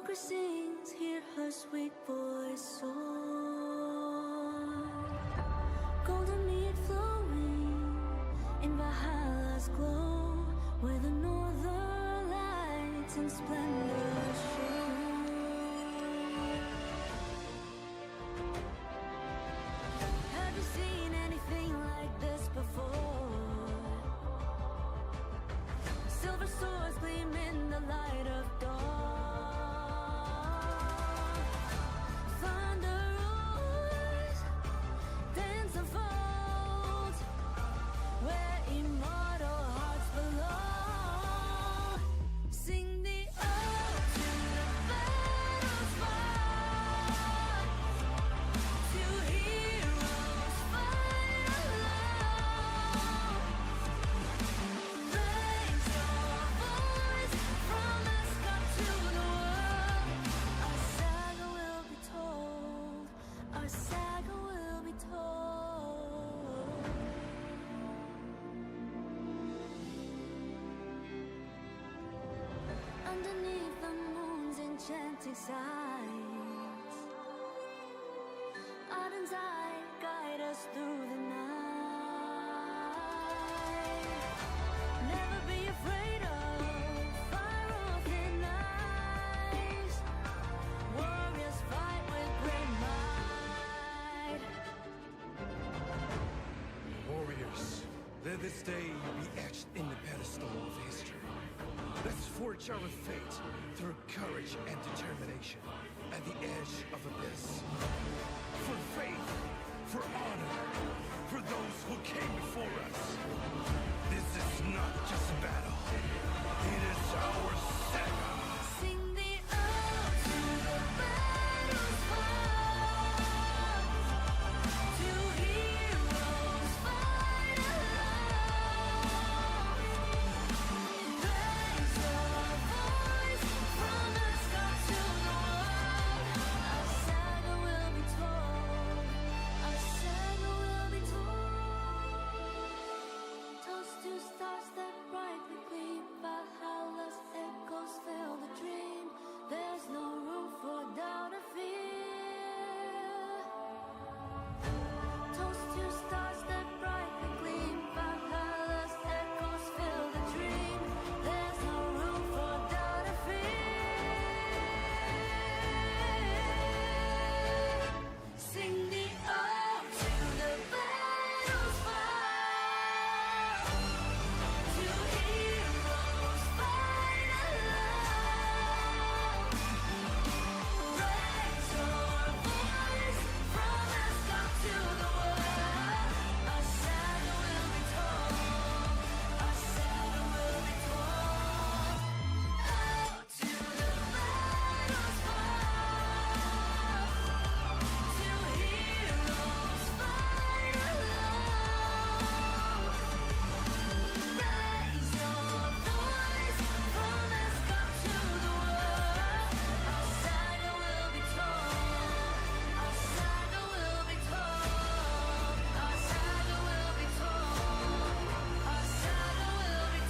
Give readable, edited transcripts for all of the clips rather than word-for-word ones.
Valkyrie sings, hear her sweet voice soar. Golden mead flowing in Valhalla's glow, where the northern lights in splendor show. Have you seen anything like this before? Silver swords gleam in the light of dawn. Underneath the moon's enchanting sights, Arden's eye guide us through the night. Never be afraid of fire or thin ice. Warriors fight with great might. Warriors, let this day be etched in the pedestal of history. Let's forge our fate through courage and determination at the edge of abyss. For faith, for honor, for those who came before us. This is not just a battle. It is our saga. Sing the ode to the battle's fight, to heroes fight alone. Raise your voice from the sky to the world. Our saga will be told. Our saga will be told. Toast to stars that brightly gleam. Valhalla's echoes fill the dream. There's no room for doubt or fear. Toast to stars that brightly gleam. Valhalla's echoes fill the dream. There's no room for doubt or fear. Sing the ode to the battle's fight, to heroes fight alone. Raise your voice from Asgard to the world. Our saga will be told. Our saga will be told. Ode to the battle's fight, to heroes fight alone. Raise your voice from Asgard to the world. Our saga will be told. Our saga will be told. Our saga will be told. Our saga will be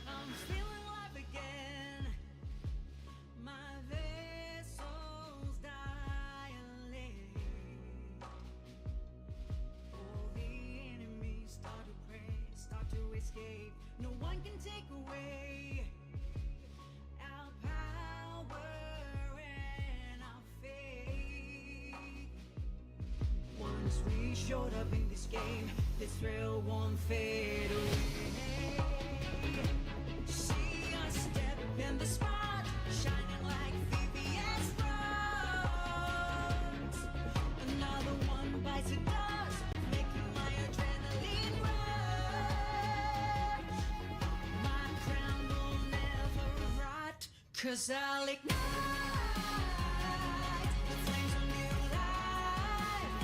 I'm feeling alive again. My vessels dilate. All the enemies start to pray, start to escape. No one can take away our power and our faith. Once we showed up in this game, this thrill won't fade away. See us step in the spot, shining like VVS stars. Another one bites the dust, making my adrenaline rush. My crown will never rot, 'cause I'll ignite the flames of new life.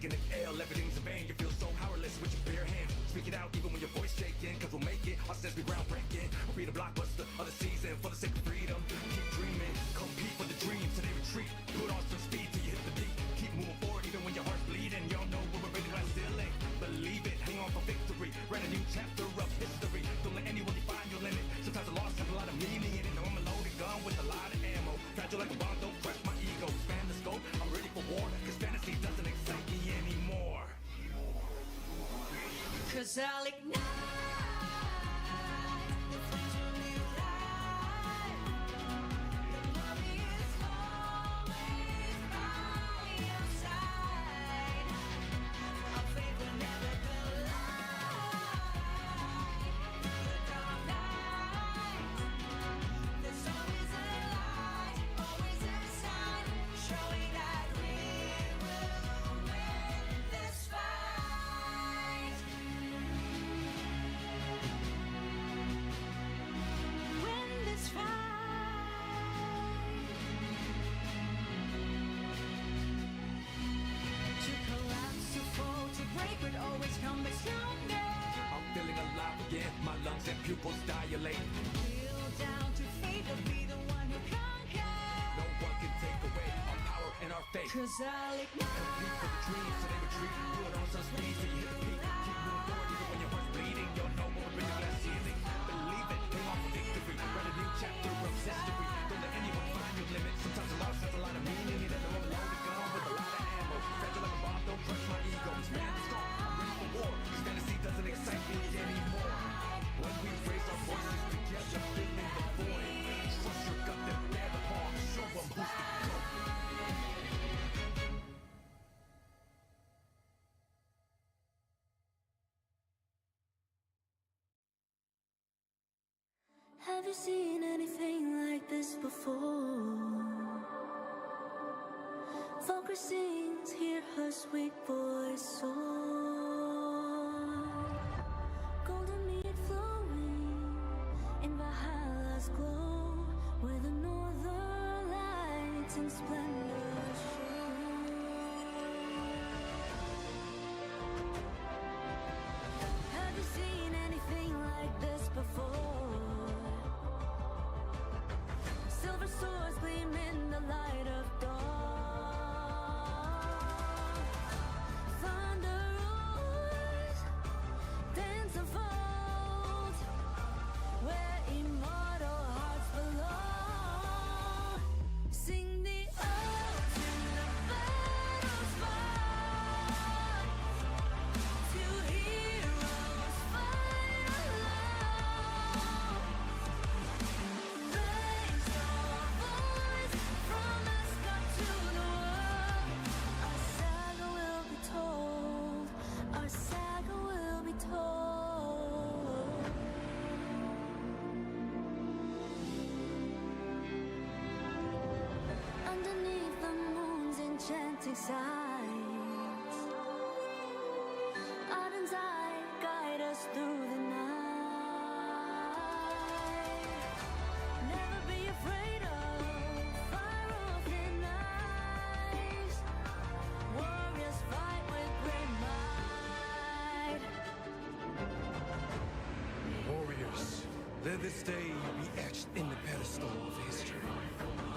take an exhale, everything's in vain. You feel so powerless with your bare hands. Speak it out even when your voice shaking, cause we'll make it. Our steps be groundbreaking. We'll be the blockbuster of the season for the sake of freedom. Keep dreaming, compete for the dreams till they retreat. Put on some speed till you hit the beat. Keep moving forward even when your heart's bleeding. Y'all know we're ready to still ain't. Believe it, hang on for victory. Write a new chapter of history. Don't let anyone define your limit. Sometimes a loss has a lot of meaning in it. Know I'm a loaded gun with a lot of ammo. Fragile like a bomb, don't crush my ego. Span the scope, I'm ready for war. Cause fantasy doesn't excite me anymore. Cause I'll ignite the flames will be alive. The mommy is always by your side. Our faith will never collide. The dark night, there's always a light, always a sign, showing that we will win this fight. Win this fight. To collapse, to fall, to break, but always come back stronger. I'm feeling alive again. My lungs and pupils dilate. Kneel down to fate, but be the one who conquers. No one can take away our power and our faith. Cause I'll ignite. Compete for the dreams till they retreat. Put on some speed till you hit the peak. Keep moving forward even when your heart's bleeding. You'll know when we're bringing glass ceiling. Believe it, hang on for victory. Write a new chapter of history. Don't let anyone find your limit. Sometimes a loss has a lot of meaning. You never know I'm loaded gun with a lot of ammo. Fragile like a bomb, don't crush my ego. Span the scope, I'm ready for war. Cause fantasy doesn't excite me anymore. When we raise our voices together, filling the void. Trust your gut, then bear the palm. Show 'em who's the GOAT. Have you seen anything like this before? Valkyrie sings, hear her sweet voice soar. Golden mead flowing in Valhalla's glow, where the northern lights in splendor show. Have you seen anything like this before? Silver swords gleam in the light of dawn. Thunder roars, dance unfolds, where immortal hearts belong. Sing the ode to the battle's fight, to heroes fight alone. Raise your voice from Asgard to the world. Our saga will be told. Our saga will be told. Underneath the moon's enchanting sights, Arden's eye guide us through the night. Never be afraid of fire or thin ice. Warriors fight with great might. Warriors, let this day be etched in the pedestal of history.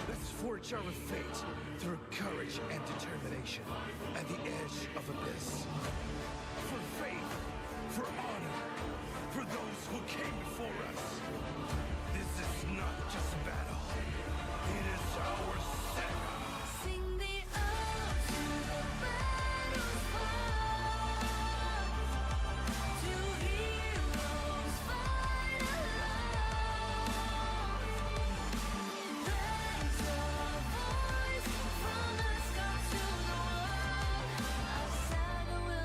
Let's forge our fate through courage and determination at the edge of abyss. For faith, for honor, for those who came before us. This is not just a battle. It is our saga. Sing the ode to the battle's fight, to heroes fight alone. Raise your voice from Asgard to the world. Our saga will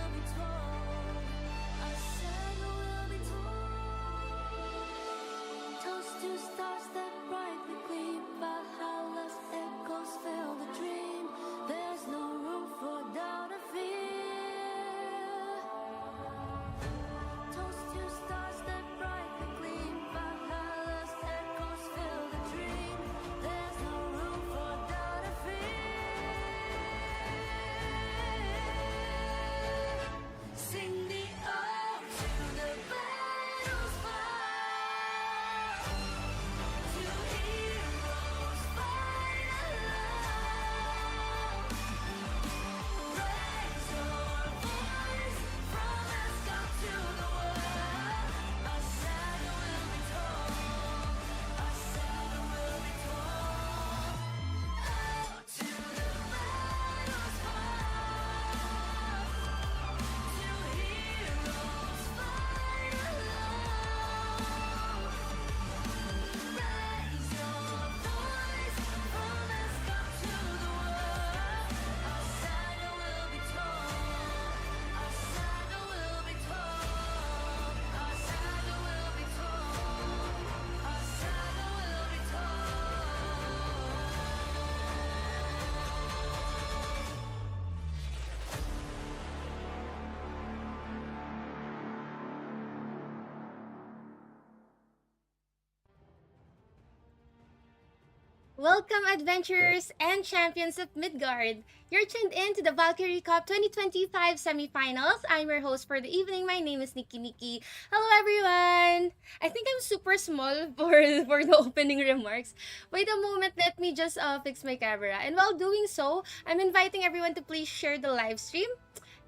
Welcome, adventurers and champions of Midgard. You're tuned in to the Valkyrie Cup 2025 semifinals. I'm your host for the evening. My name is Nikki. Hello, everyone. I think I'm super small for the opening remarks. Wait a moment, let me just fix my camera. And while doing so, I'm inviting everyone to please share the live stream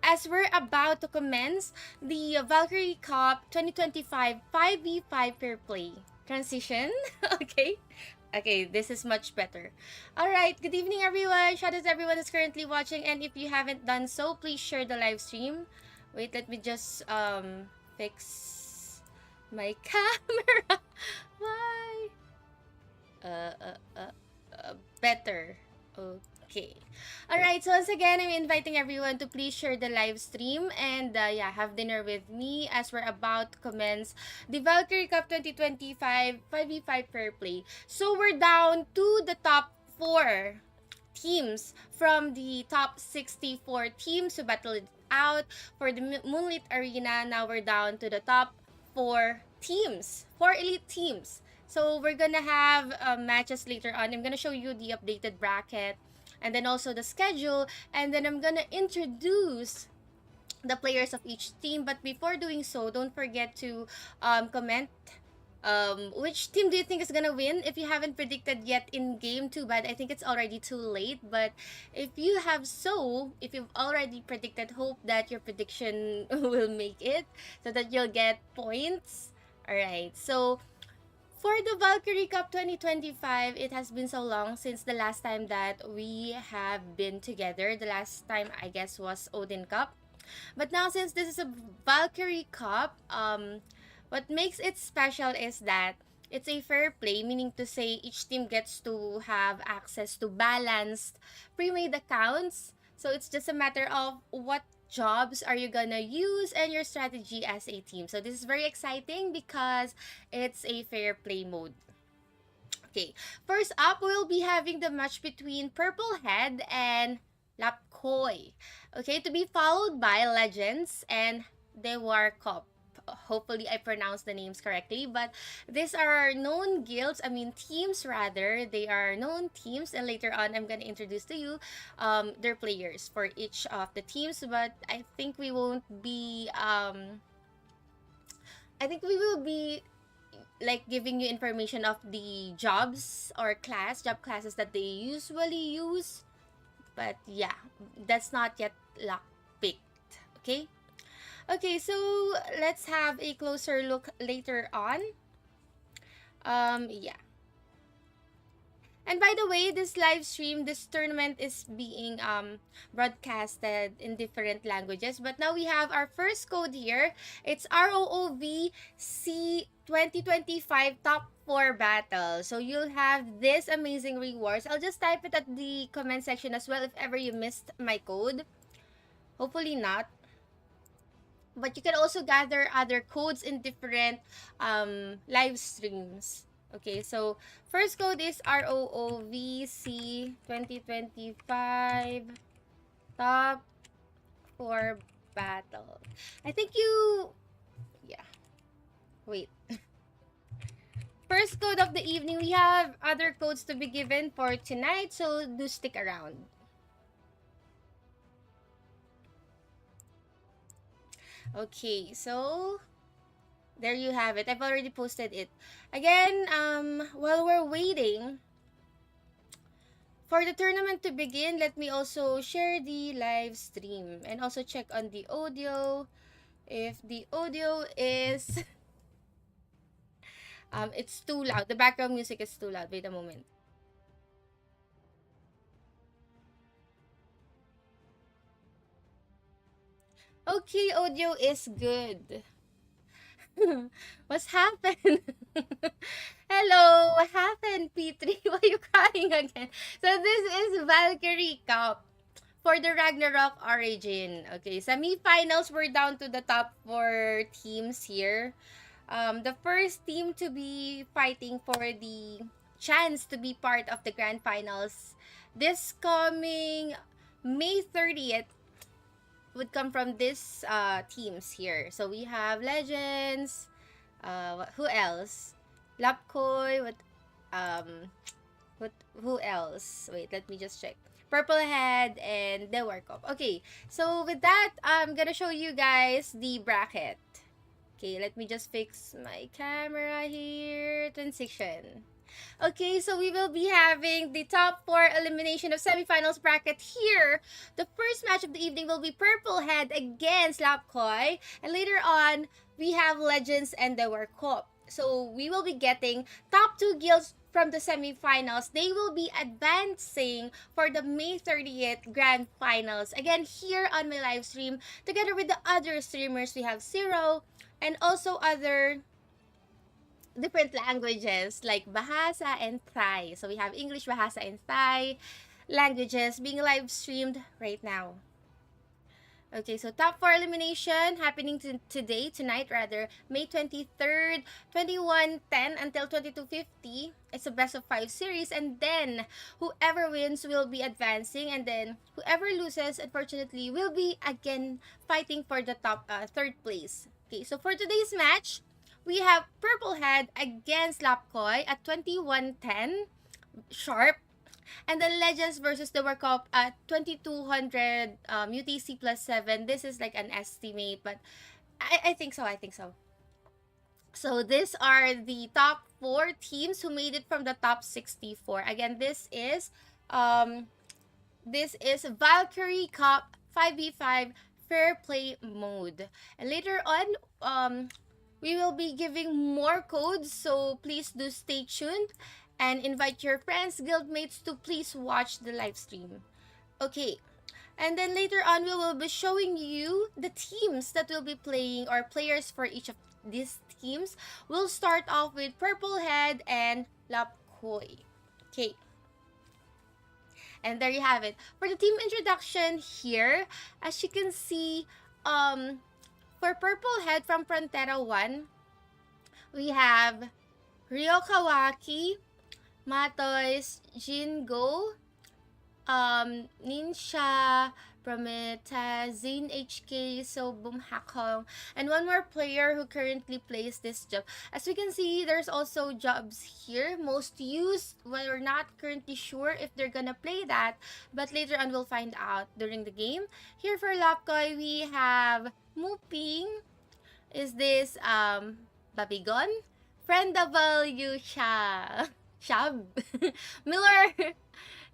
as we're about to commence the Valkyrie Cup 2025 5v5 fair play. Transition, okay? Okay, this is much better. Alright, good evening everyone. Shout out to everyone who's currently watching. And if you haven't done so, please share the live stream. Wait, let me just fix my camera. Why? Better. Okay. Alright, so once again, I'm inviting everyone to please share the live stream and yeah, have dinner with me as we're about to commence the Valkyrie Cup 2025 5v5 fair play. So we're down to the top 4 teams from the top 64 teams who battled it out for the Moonlit Arena. Now we're down to the top 4 teams, 4 elite teams. So we're gonna have matches later on. I'm gonna show you the updated bracket and then also the schedule, and then I'm gonna introduce the players of each team. But before doing so, don't forget to comment which team do you think is gonna win. If you haven't predicted yet in game, too bad. I think it's already too late. But if you've already predicted, hope that your prediction will make it so that you'll get points. Alright, so for the Valkyrie Cup 2025, it has been so long since the last time that we have been together. The last time, I guess, was Odin Cup. But now, since this is a Valkyrie Cup, what makes it special is that it's a fair play, meaning to say each team gets to have access to balanced pre-made accounts. So it's just a matter of what jobs are you gonna use and your strategy as a team. So this is very exciting because it's a fair play mode. Okay, first up, we'll be having the match between Purplehead and Lapkoi. Okay, to be followed by Legends and DEWARKOP. Hopefully I pronounced the names correctly, but these are known guilds, teams rather. They are known teams, and later on I'm gonna introduce to you their players for each of the teams. But I think we won't be like giving you information of the jobs or job classes that they usually use. But yeah, that's not yet lock-picked, okay? Okay, so let's have a closer look later on. Yeah. And by the way, this live stream, this tournament is being broadcasted in different languages. But now we have our first code here. It's ROOVC 2025 Top 4 Battle. So you'll have this amazing rewards. I'll just type it at the comment section as well if ever you missed my code. Hopefully not. But you can also gather other codes in different live streams. Okay, so first code is ROOVC 2025 Top 4 Battle. I think yeah. Wait. First code of the evening. We have other codes to be given for tonight, so do stick around. Okay, so there you have it. I've already posted it. Again, while we're waiting for the tournament to begin, let me also share the live stream and also check on the audio. If the audio is it's too loud. The background music is too loud. Wait a moment. Okay, audio is good. What's happened? Hello, what happened, P3? Why are you crying again? So this is Valkyrie Cup for the Ragnarok Origin. Okay, semi-finals, we're down to the top 4 teams here. The first team to be fighting for the chance to be part of the grand finals this coming May 30th would come from this teams here. So we have Legends, who else? Lapkoi, Who else? Wait, let me just check. PURPLEHEAD and DEWARKOP. Okay, so with that, I'm gonna show you guys the bracket. Okay, let me just fix my camera here. Transition. Okay, so we will be having the top 4 elimination of semifinals bracket here. The first match of the evening will be PURPLEHEAD against Lapkoi. And later on, we have Legends and DEWARKOP. So we will be getting top 2 guilds from the semifinals. They will be advancing for the May 30th grand finals. Again, here on my live stream, together with the other streamers, we have Zero and also other different languages like Bahasa and Thai. So we have English, Bahasa, and Thai languages being live streamed right now. Okay, so top 4 elimination happening tonight, May 23rd, 21:10 until 22:50. It's a best of 5 series, and then whoever wins will be advancing, and then whoever loses, unfortunately, will be again fighting for the top 3rd place. Okay, so for today's match, we have PURPLEHEAD against Lapkoi at 21:10 sharp. And then Legends versus DEWARKOP at 2200 UTC plus 7. This is like an estimate, but I think so. So these are the top 4 teams who made it from the top 64. Again, this is Valkyrie Cup 5v5 fair play mode. And later on, we will be giving more codes, so please do stay tuned and invite your friends, guildmates to please watch the live stream. Okay, and then later on, we will be showing you the teams that will be playing, or players for each of these teams. We'll start off with PURPLEHEAD and Lapkoi. Okay. And there you have it. For the team introduction here, as you can see, for PURPLEHEAD from Prontera-4, we have Ryo Kawaki, Matoys, Jingo, Ninsha, Prometa, Zane HK, Sobum Hakong, and one more player who currently plays this job. As we can see, there's also jobs here. Most used, well, we're not currently sure if they're gonna play that, but later on we'll find out during the game. Here for Lapkoi, we have Muping. Is this Babigon? Friendable Yusha. Shab. Miller.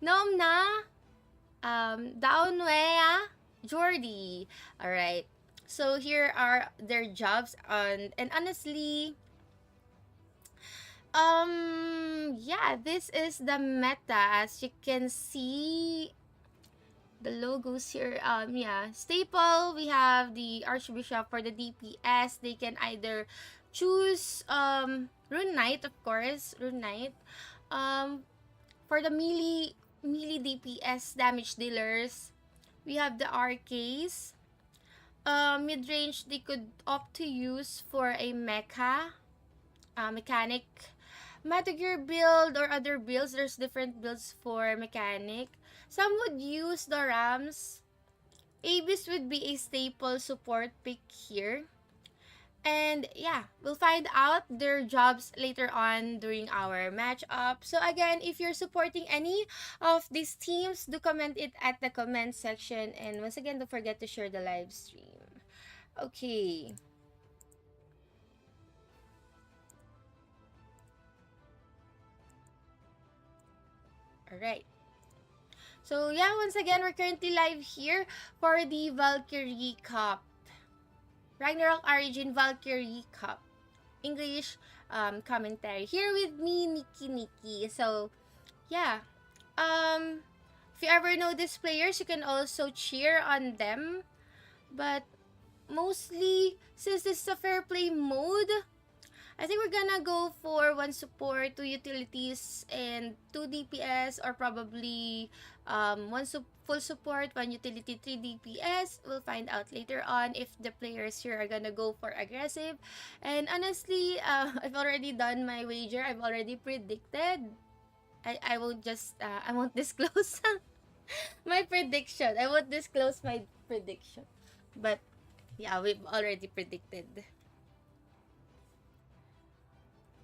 Nomna. Daunwea. Jordy. Alright. So here are their jobs, and honestly, yeah, this is the meta. As you can see, the logos here, yeah, staple, we have the Archbishop. For the DPS, they can either choose Rune Knight, of course, Rune Knight. For the melee DPS damage dealers, we have the RKs. Mid-range, they could opt to use for a mecha, mechanic, Metagear build, or other builds. There's different builds for mechanic. Some would use the Rams. Abyss would be a staple support pick here. And yeah, we'll find out their jobs later on during our matchup. So again, if you're supporting any of these teams, do comment it at the comment section. And once again, don't forget to share the live stream. Okay. Alright. So yeah, once again, we're currently live here for the Valkyrie Cup. Ragnarok Origin Valkyrie Cup. English commentary. Here with me, Nikki. So, yeah. If you ever know these players, you can also cheer on them. But, mostly, since this is a fair play mode, I think we're gonna go for 1 support, 2 utilities, and 2 DPS, or probably 1 full support, 1 utility, 3 DPS. We'll find out later on if the players here are gonna go for aggressive. And honestly, I've already done my wager. I've already predicted. I won't just, I won't disclose my prediction. I won't disclose my prediction. But, yeah, we've already predicted.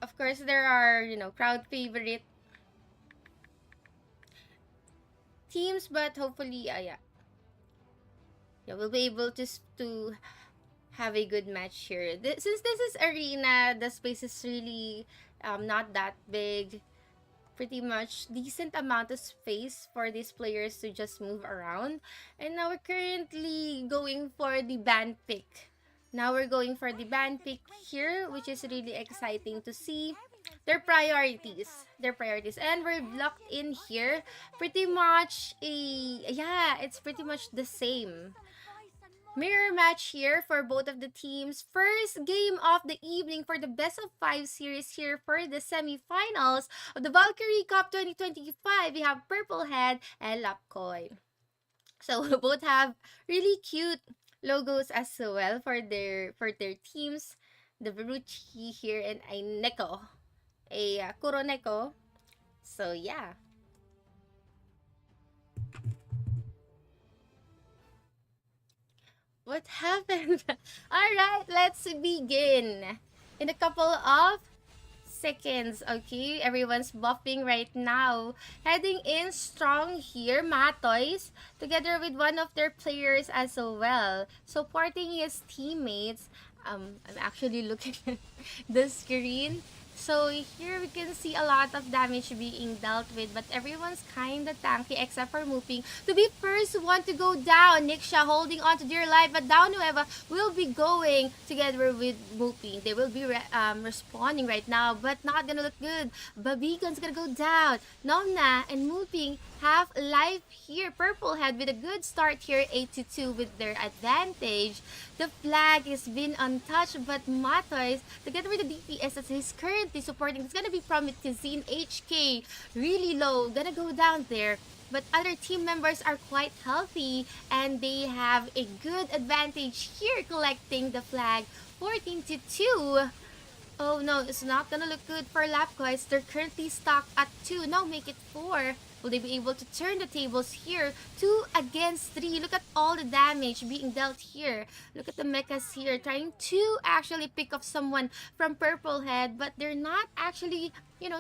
Of course, there are, crowd favorite teams, but hopefully, yeah, we'll be able to have a good match here. Since this is arena, the space is really not that big. Pretty much decent amount of space for these players to just move around. And now we're currently going for the band pick. Now we're going for the band pick here, which is really exciting to see. Their priorities. And we're locked in here. Pretty much it's pretty much the same. Mirror match here for both of the teams. First game of the evening for the best of 5 series here for the semifinals of the Valkyrie Cup 2025. We have Purplehead and Lapkoi. So both have really cute logos as well for their teams. The Veruchi here and a Neko, a Kuroneko. So yeah. What happened? Alright, let's begin. In a couple of seconds, okay? Everyone's buffing right now. Heading in strong here, Matoys, together with one of their players as well. Supporting his teammates. I'm actually looking at the screen. So here we can see a lot of damage being dealt with, but everyone's kinda tanky except for Mooping to be first one to go down. Niksha holding on to dear life, but Downueva will be going together with Mooping. They will be responding right now, but not gonna look good. Babigan's gonna go down. Nomna and Mooping have life here. Purplehead with a good start here, 8-2 with their advantage. The flag has been untouched, but Matoys, together with the DPS that he's currently supporting, it's gonna be Prometazine HK, really low, gonna go down there. But other team members are quite healthy, and they have a good advantage here, collecting the flag, 14-2. Oh no, it's not gonna look good for Lapkois. They're currently stuck at 2. Now make it 4. Will they be able to turn the tables here? 2 against 3. Look at all the damage being dealt here. Look at the mechas here trying to actually pick up someone from Purplehead, but they're not actually,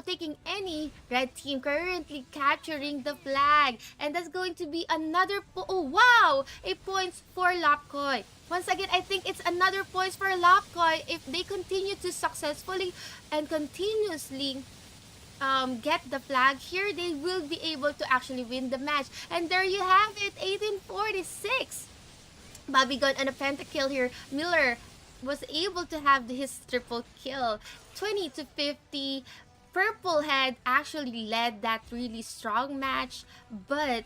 taking any. Red team currently capturing the flag. And that's going to be another oh wow! A points for Lapkoi. Once again, I think it's another points for Lapkoi. If they continue to successfully and continuously get the flag here, they will be able to actually win the match. And there you have it, 1846. Bobby got an a pentakill here. Miller was able to have his triple kill, 20-50. Purplehead actually led that really strong match, but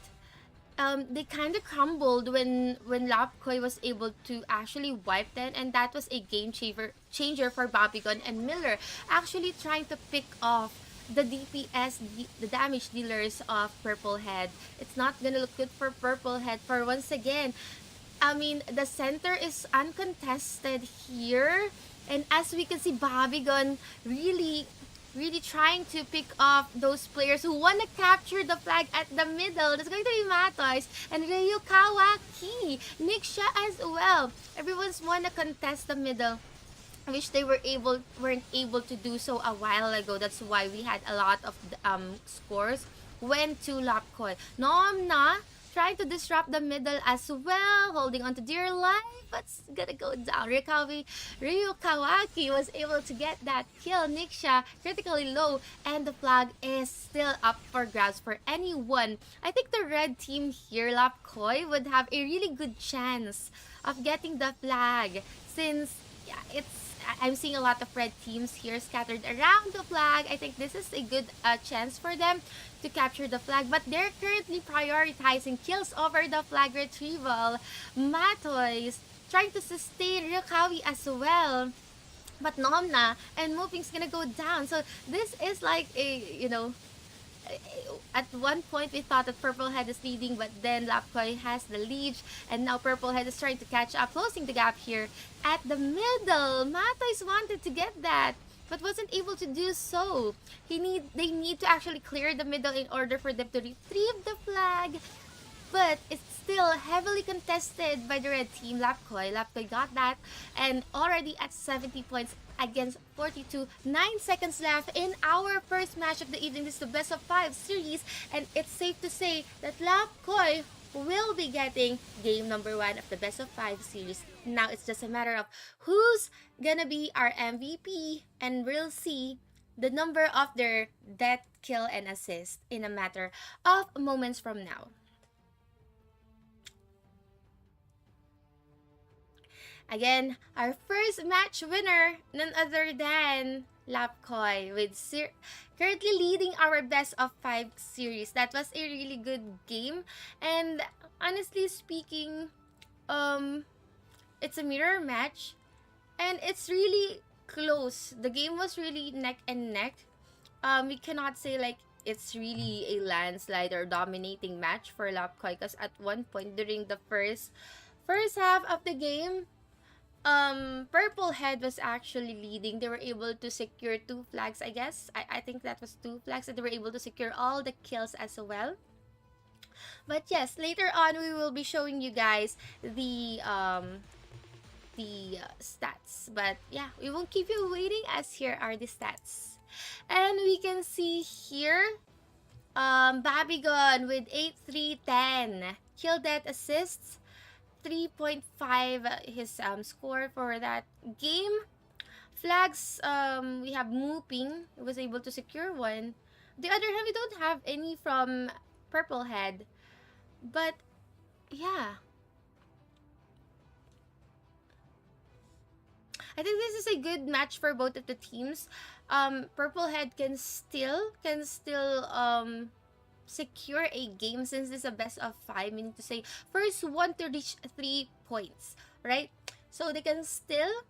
they kind of crumbled when Lapkoi was able to actually wipe them, and that was a game changer for Babigon and Miller, actually trying to pick off the DPS, the damage dealers of Purplehead. It's not gonna look good for Purplehead, for once again, the center is uncontested here, and as we can see, Babigon really trying to pick off those players who want to capture the flag at the middle. That's going to be Matoys and Ryu Kawaki. Niksha as well. Everyone's want to contest the middle. I wish they weren't able to do so a while ago. That's why we had a lot of scores went to Lapkoi. Nomna trying to disrupt the middle as well, holding on to dear life, but it's gonna go down. Ryu Kawaki was able to get that kill. Niksha critically low, and the flag is still up for grabs for anyone. I think the red team here, Lapkoi, would have a really good chance of getting the flag, since I'm seeing a lot of red teams here scattered around the flag. I think this is a good chance for them to capture the flag, but they're currently prioritizing kills over the flag retrieval. Matoys trying to sustain Ryukawi as well, but Nomna and Moving's gonna go down. So this is like a, at one point we thought that Purplehead is leading, but then Lapkoi has the lead, and now Purplehead is trying to catch up, closing the gap here at the middle. Matoys wanted to get that, but wasn't able to do so. They need to actually clear the middle in order for them to retrieve the flag. but it's still heavily contested by the red team, Lapkoi. Lapkoi got that, and already at 70 points against 42. 9 seconds left in our first match of the evening. This is the best of 5 series, and it's safe to say that Lapkoi will be getting game number 1 of the best of 5 series. Now it's just a matter of who's gonna be our MVP, and we'll see the number of their death, kill, and assist in a matter of moments from now. Again, our first match winner, none other than Lapkoi, with currently leading our best of 5 series. That was a really good game, and honestly speaking, it's a mirror match, and it's really close. The game was really neck and neck. We cannot say like it's really a landslide or dominating match for Lapkoi, because at one point during the first half of the game, Purplehead was actually leading. They were able to secure 2 flags, I guess. I think that was 2 flags, and they were able to secure all the kills as well. But yes, later on we will be showing you guys the stats. But yeah, we won't keep you waiting, as here are the stats. And we can see here, Babigon with 8-3-10 kill, death, assists, 3.5 his score for that game. Flags, we have Mooping, who was able to secure 1. The other hand, we don't have any from Purplehead. But yeah, I think this is a good match for both of the teams. Purplehead can still secure a game, since this is a best of 5, meaning to say first one to reach 3 points, right? So they can still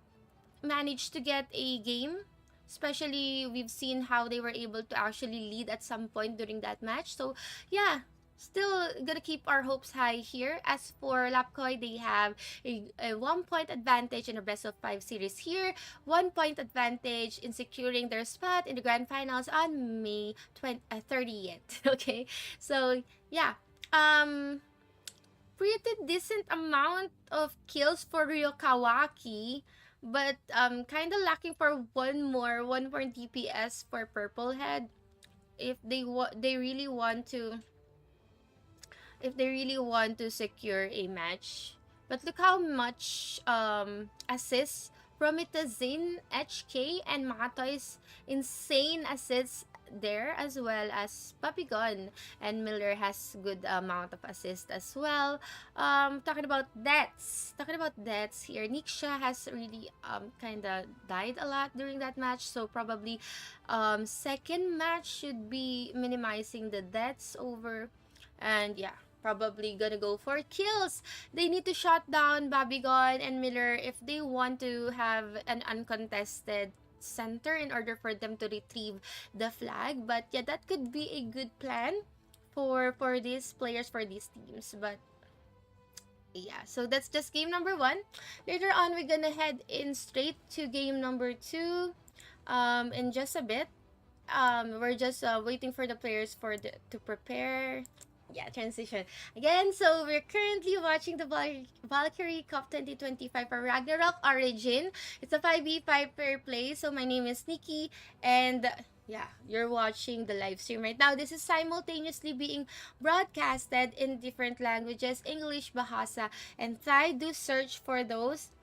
manage to get a game, especially we've seen how they were able to actually lead at some point during that match. So yeah, still gonna keep our hopes high here. As for Lapkoi, they have a 1-point advantage in the best of 5 series here, 1-point advantage in securing their spot in the grand finals on May 30th. Okay, so yeah, pretty decent amount of kills for Ryokawaki, but kind of lacking for one more DPS for Purplehead. If they really want to secure a match. But look how much assists Prometazine, HK, and Matoy's insane assists there, as well as Papigon and Miller has good amount of assist as well. Talking about deaths here, Niksha has really kind of died a lot during that match, so probably second match should be minimizing the deaths over, and yeah, probably gonna go for kills. They need to shut down Babigon and Miller if they want to have an uncontested center in order for them to retrieve the flag. But yeah, that could be a good plan for these players, for these teams. But yeah, so that's just game number 1. Later on, we're gonna head in straight to game number 2 in just a bit. We're just waiting for the players to prepare. Yeah, transition again. So we're currently watching the Valkyrie Cup 2025 for Ragnarok Origin. It's a 5v5 pair play. So my name is Nikki, and yeah, you're watching the live stream right now. This is simultaneously being broadcasted in different languages: English, Bahasa, and Thai. Do search for those.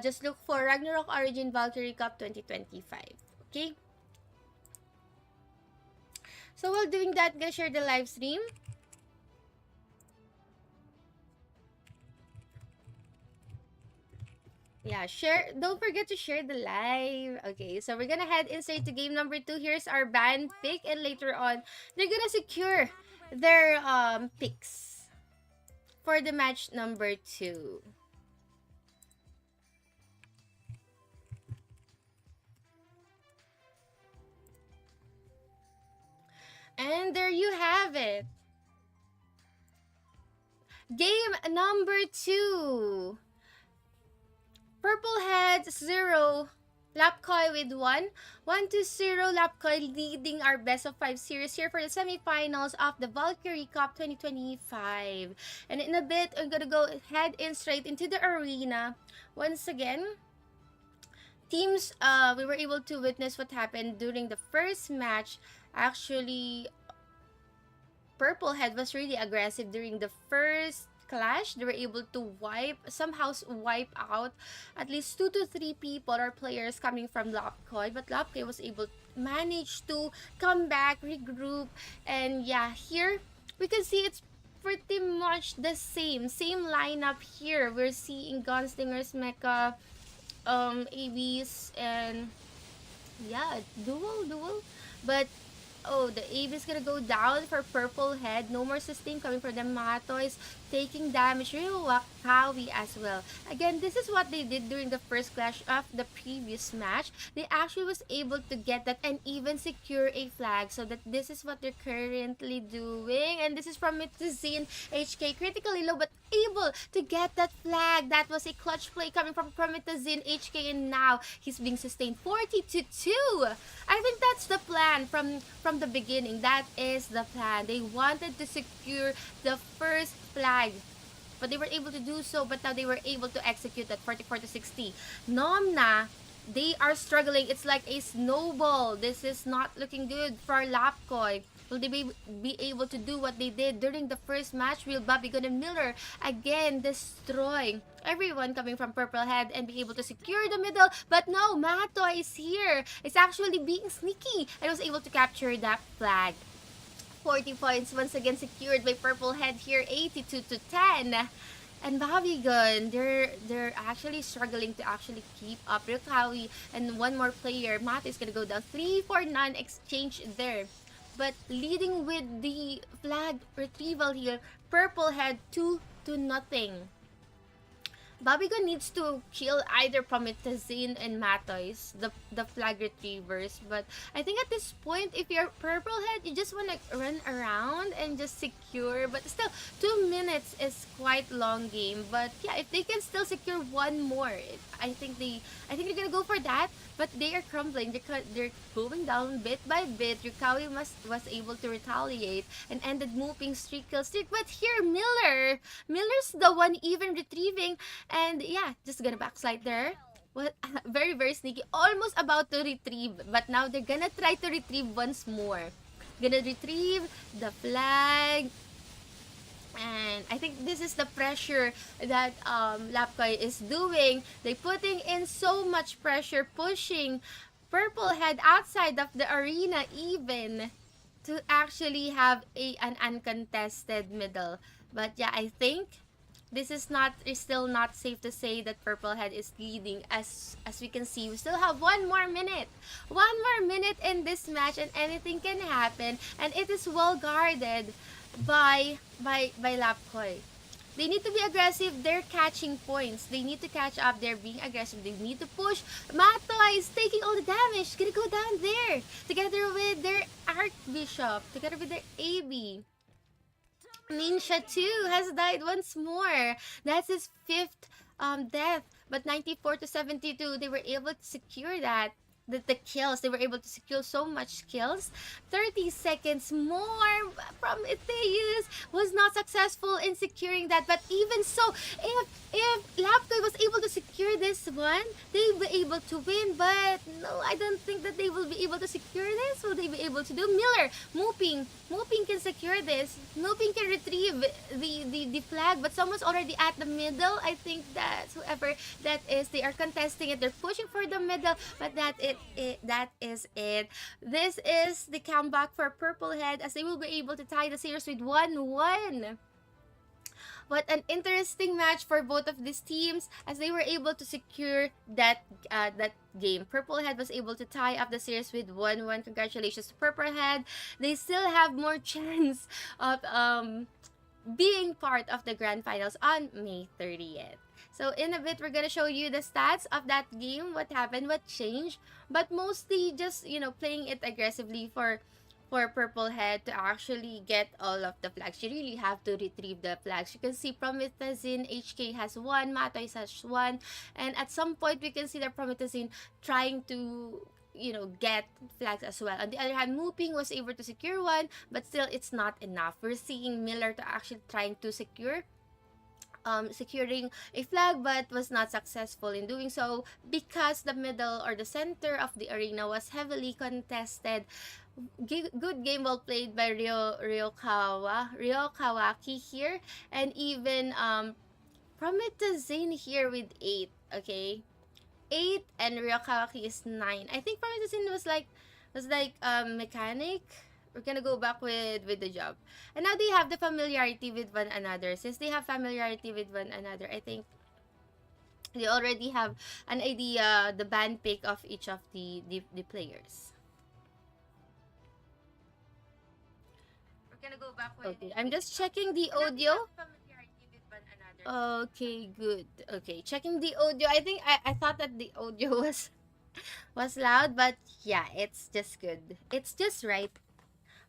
Just look for Ragnarok Origin Valkyrie Cup 2025. Okay. So while doing that, I'm gonna share the live stream. Yeah, share. Don't forget to share the live. Okay, so we're gonna head inside to game number 2. Here's our band pick, and later on, they're gonna secure their picks for the match number 2. And there you have it. Game number 2. Purplehead 0, Lapkoi with 1-0. Lapkoi leading our best of 5 series here for the semifinals of the Valkyrie Cup 2025. And in a bit, I'm gonna go head in straight into the arena. Once again, teams, we were able to witness what happened during the first match. Actually, Purplehead was really aggressive during the first clash. They were able to somehow wipe out at least 2 to 3 people or players coming from Lapkoi, but Lapkoi was able to manage to come back, regroup, and yeah, here we can see it's pretty much the same lineup here. We're seeing Gunslingers, Mecha, ABs, and yeah, duel, but oh, the Abe is gonna go down for Purplehead. No more sustain coming from the Matoys. Taking damage. Wakawi as well. Again, this is what they did during the first clash of the previous match. They actually was able to get that and even secure a flag. So that this is what they're currently doing. And this is from Mitazine HK. Critically low but able to get that flag. That was a clutch play coming from Prometazine HK, and now he's being sustained 40-2. I think that's the plan from the beginning. That is the plan. They wanted to secure the first flag, but they were able to do so, but now they were able to execute that 44-60. Nomna, they are struggling. It's like a snowball. This is not looking good for Lapkoi. Will they be able to do what they did during the first match? Will Bobby Gunn and Miller again destroy everyone coming from Purplehead and be able to secure the middle? But no, Mato is here. It's actually being sneaky and was able to capture that flag. 40 points once again secured by Purplehead here, 82-10. And Bobby Gunn, they're actually struggling to actually keep up. Ryokawi and one more player, Mato is gonna go down. 3-4-9 exchange there. But leading with the flag retrieval here, Purplehead 2-0. Bobby Gunn needs to kill either Prometazine and Matoys, the flag retrievers. But I think at this point, if you're Purplehead, you just want to run around and just secure. But still, 2 minutes is quite long game. But yeah, if they can still secure one more, I think they're gonna go for that. But they are crumbling. They're going down bit by bit. Ryokawi was able to retaliate and ended moving kill streak. But here, Miller's the one even retrieving. And yeah, just gonna backslide there. Well, very, very sneaky. Almost about to retrieve. But now they're gonna try to retrieve once more. Gonna retrieve the flag. And I think this is the pressure that Lapkoi is doing. They're putting in so much pressure, pushing Purplehead outside of the arena even to actually have an uncontested middle. But yeah, I think this is still not safe to say that Purplehead is leading. As we can see, we still have one more minute in this match, and anything can happen, and it is well guarded by Lapkoi. They need to be aggressive. They're catching points. They need to catch up. They're being aggressive. They need to push. Matoi is taking all the damage. Gonna go down there together with their Archbishop, together with their AB. Ninja 2 has died once more. That's his 5th death. But 94-72, they were able to secure that. The kills, they were able to secure so much kills. 30 seconds more from Itheus was not successful in securing that. But even so, if Lapkoi was able to secure this one, they will be able to win. But no, I don't think that they will be able to secure this. Will they be able to do? Miller, Moping can secure this. Moping can retrieve the flag, but someone's already at the middle. I think that whoever that is, they are contesting it. They're pushing for the middle, but that is it. This is the comeback for Purplehead, as they will be able to tie the series with 1-1. What an interesting match for both of these teams, as they were able to secure that game. Purplehead was able to tie up the series with 1-1. Congratulations to Purplehead. They still have more chance of being part of the grand finals on May 30th. So in a bit, we're gonna show you the stats of that game, what happened, what changed, but mostly just, playing it aggressively for for Purplehead to actually get all of the flags. You really have to retrieve the flags. You can see Promethazine HK has one, Matoy has one, and at some point we can see that Promethazine trying to get flags as well. On the other hand, Mooping was able to secure one, but still it's not enough. We're seeing Miller to actually trying to securing a flag, but was not successful in doing so because the middle or the center of the arena was heavily contested. Good game well played by Ryo Kawaki here, and even Promethazine here with 8. Okay, 8 and Ryo Kawaki is 9. I think Promethazine was like mechanic. We're gonna go back with the job. And now they have the familiarity with one another. Since they have familiarity with one another, I think they already have an idea, the band pick of each of the players. We're gonna go back with I'm just checking the audio. Okay, good. Okay, checking the audio. I think I thought that the audio was loud, but yeah, it's just good. It's just right.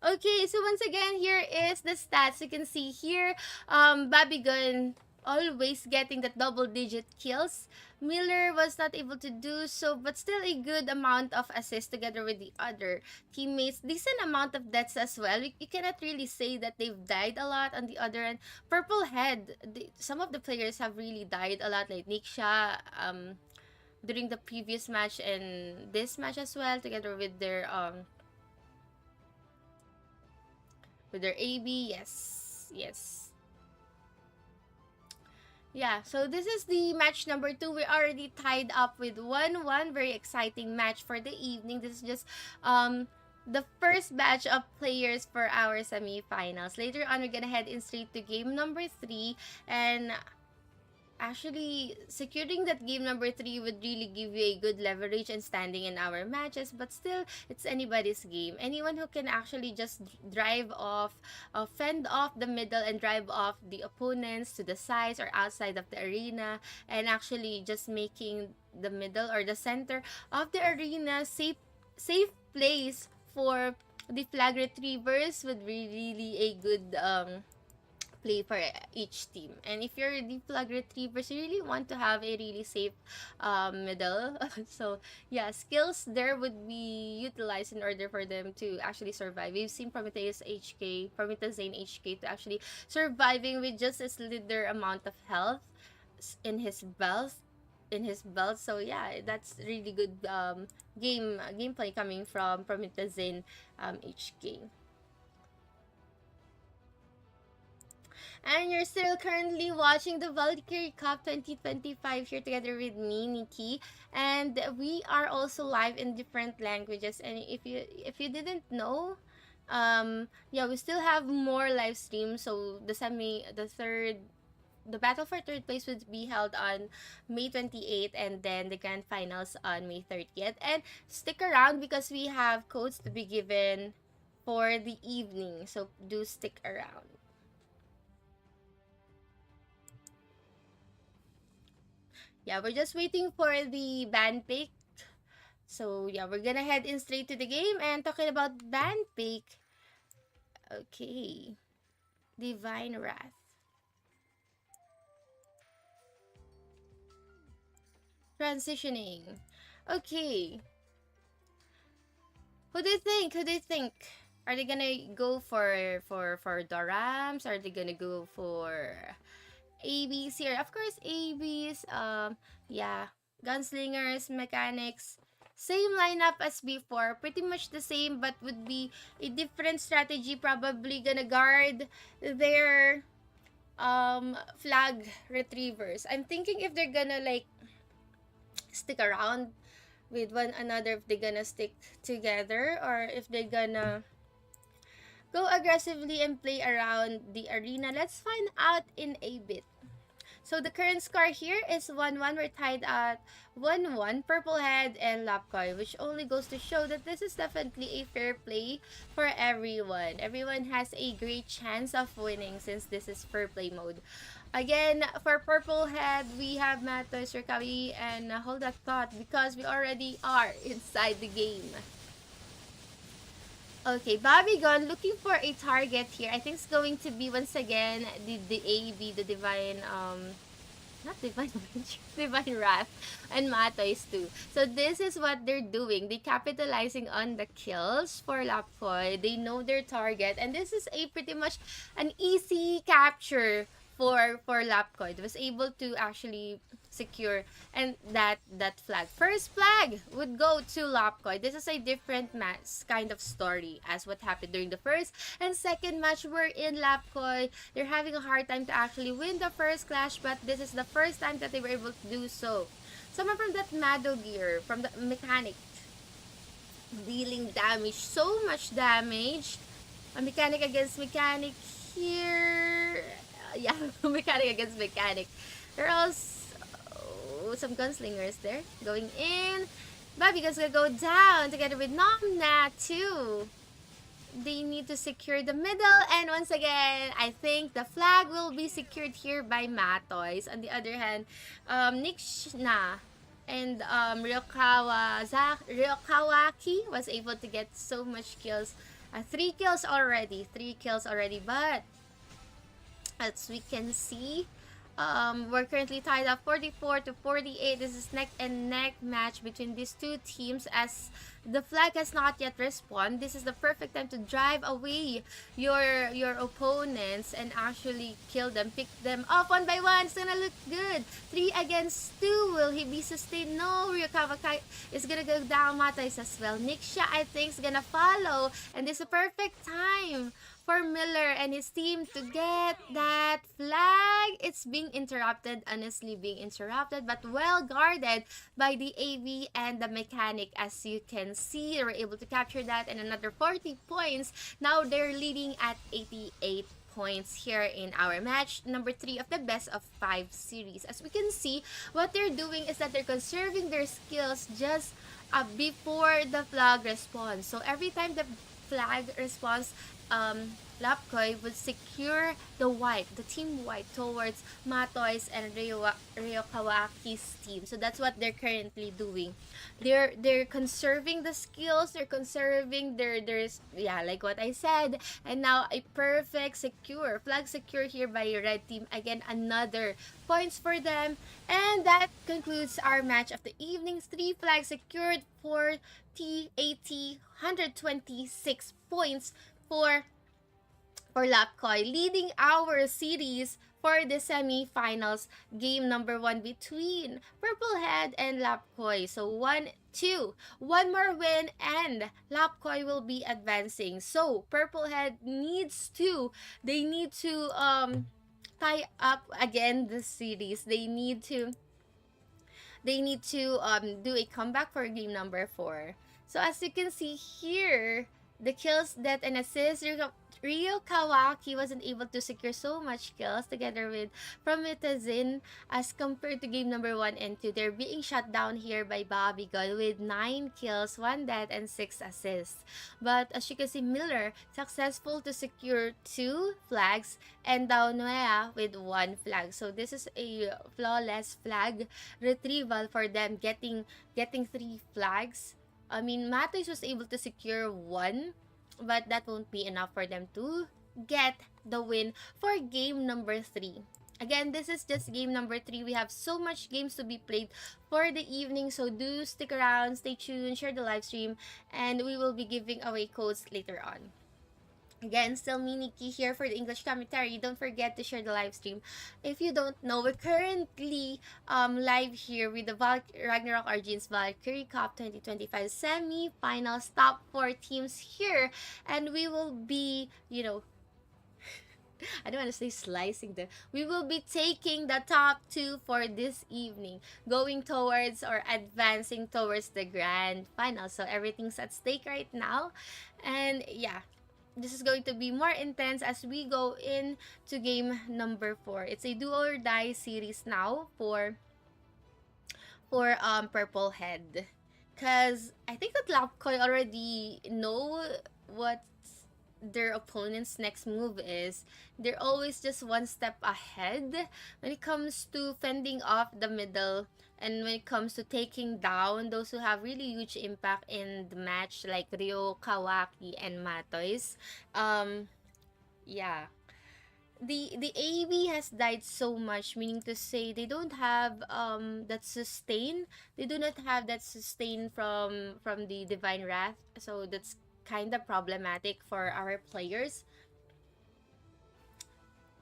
Okay, so once again, here is the stats. You can see here, Babigun always getting that double-digit kills. Miller was not able to do so, but still a good amount of assists together with the other teammates. Decent amount of deaths as well. You cannot really say that they've died a lot. On the other end, Purplehead, some of the players have really died a lot, like Niksha, during the previous match and this match as well, together with their AB. Yes. Yeah, so this is the match number 2. We're already tied up with 1-1. Very exciting match for the evening. This is just the first batch of players for our semifinals. Later on, we're gonna head in straight to game number 3, and actually securing that game number 3 would really give you a good leverage and standing in our matches, but still it's anybody's game. Anyone who can actually just drive off, fend off the middle and drive off the opponents to the sides or outside of the arena, and actually just making the middle or the center of the arena safe place for the flag retrievers would be really a good play for each team. And if you're the flag retrievers, you really want to have a really safe middle. So yeah, skills there would be utilized in order for them to actually survive. We've seen Promethazine HK to actually surviving with just a slither amount of health in his belt. So yeah, that's really good gameplay coming from Promethazine HK. And you're still currently watching the Valkyrie Cup 2025 here together with me, Nikki. And we are also live in different languages. And if you didn't know, yeah, we still have more live streams. So the battle for third place would be held on May 28th, and then the grand finals on May 30th. And stick around because we have codes to be given for the evening. So do stick around. Yeah, we're just waiting for the band pick. So yeah, we're gonna head in straight to the game. And talking about band pick, okay, Divine Wrath. Transitioning. Okay. Who do you think? Are they gonna go for Dorams? Are they gonna go for ABs here? Of course, ABs. Yeah, gunslingers, mechanics, same lineup as before, pretty much the same, but would be a different strategy. Probably gonna guard their flag retrievers. I'm thinking if they're gonna like stick around with one another, if they're gonna stick together, or if they're gonna go aggressively and play around the arena. Let's find out in a bit. So the current score here is 1-1. We're tied at 1-1, Purplehead and Lapkoi, which only goes to show that this is definitely a fair play for everyone. Everyone has a great chance of winning since this is fair play mode. Again, for Purplehead, we have Matos, Rikawi, and hold that thought because we already are inside the game. Okay, Bobby Gun looking for a target here. I think it's going to be once again the AB, the Divine not Divine Rage, Divine Wrath, and Matoys too. So this is what they're doing. They capitalizing on the kills for Lapkoy. They know their target, and this is a pretty much an easy capture for Lapkoy. It was able to actually secure and that flag. First flag would go to Lapkoy. This is a different match kind of story as what happened during the first and second match. We're in Lapkoy. They're having a hard time to actually win the first clash, but this is the first time that they were able to do so. Someone from that Mado gear, from the mechanic, dealing damage, so much damage. A mechanic against mechanic here. Yeah, mechanic against mechanic. There are also some gunslingers there going in. Bobby's gonna go down together with Nomna too. They need to secure the middle, and once again, I think the flag will be secured here by Matoys. On the other hand, Nixna and Ryokawaki was able to get so much kills. 3 kills already. 3 kills already, but as we can see, we're currently tied up 44 to 48. This is neck and neck match between these two teams as the flag has not yet respawned. This is the perfect time to drive away your opponents and actually kill them, pick them off one by one. It's gonna look good. 3 against 2. Will he be sustained? No. Ryokawaki is gonna go down. Matais as well. Nixia, I think, is gonna follow, and this is a perfect time for Miller and his team to get that flag. It's being interrupted, honestly being interrupted, but well guarded by the AV and the mechanic. As you can see, they were able to capture that, and another 40 points. Now they're leading at 88 points here in our match number 3 of the best of 5 series. As we can see, what they're doing is that they're conserving their skills just before the flag responds. So every time the flag responds, Lapkoy would secure the white, the team white, towards Matoys and Ryokawaki's team. So that's what they're currently doing. They're conserving the skills, they're conserving there's yeah, like what I said. And now a perfect secure, flag secure here by red team. Again, another points for them. And that concludes our match of the evening. 3 flags secured for T80, 126 points for Lapkoy, leading our series for the semi-finals game number 1 between Purplehead and Lapkoy. So 1-2, one more win and Lapkoy will be advancing. So Purplehead needs to tie up again the series. They need to do a comeback for game number 4. So as you can see here, the kills, death, and assists, Ryokawaki wasn't able to secure so much kills together with Promethazine as compared to game number 1 and 2. They're being shut down here by Bobby Gun with 9 kills, 1 death, and 6 assists. But as you can see, Miller successful to secure 2 flags and Daunwea with 1 flag. So this is a flawless flag retrieval for them, getting 3 flags. I mean, Matos was able to secure 1, but that won't be enough for them to get the win for game number 3. Again, this is just game number 3. We have so much games to be played for the evening, so do stick around, stay tuned, share the live stream, and we will be giving away codes later on. Again, still me, Nikki, here for the English commentary. Don't forget to share the live stream. If you don't know, we're currently live here with the Ragnarok Origins Valkyrie Cup 2025 semi-finals, top 4 teams here. And we will be, I don't want to say slicing them. We will be taking the top 2 for this evening, going towards or advancing towards the grand final. So everything's at stake right now. And yeah, this is going to be more intense as we go into game number 4. It's a do or die series now for Purplehead, because I think that Lapkoy already know what their opponent's next move is. They're always just one step ahead when it comes to fending off the middle And when it comes to taking down those who have really huge impact in the match, like Ryo, Kawaki, and Matoys, yeah, the AV has died so much, meaning to say they don't have that sustain. They do not have that sustain from the Divine Wrath, so that's kind of problematic for our players.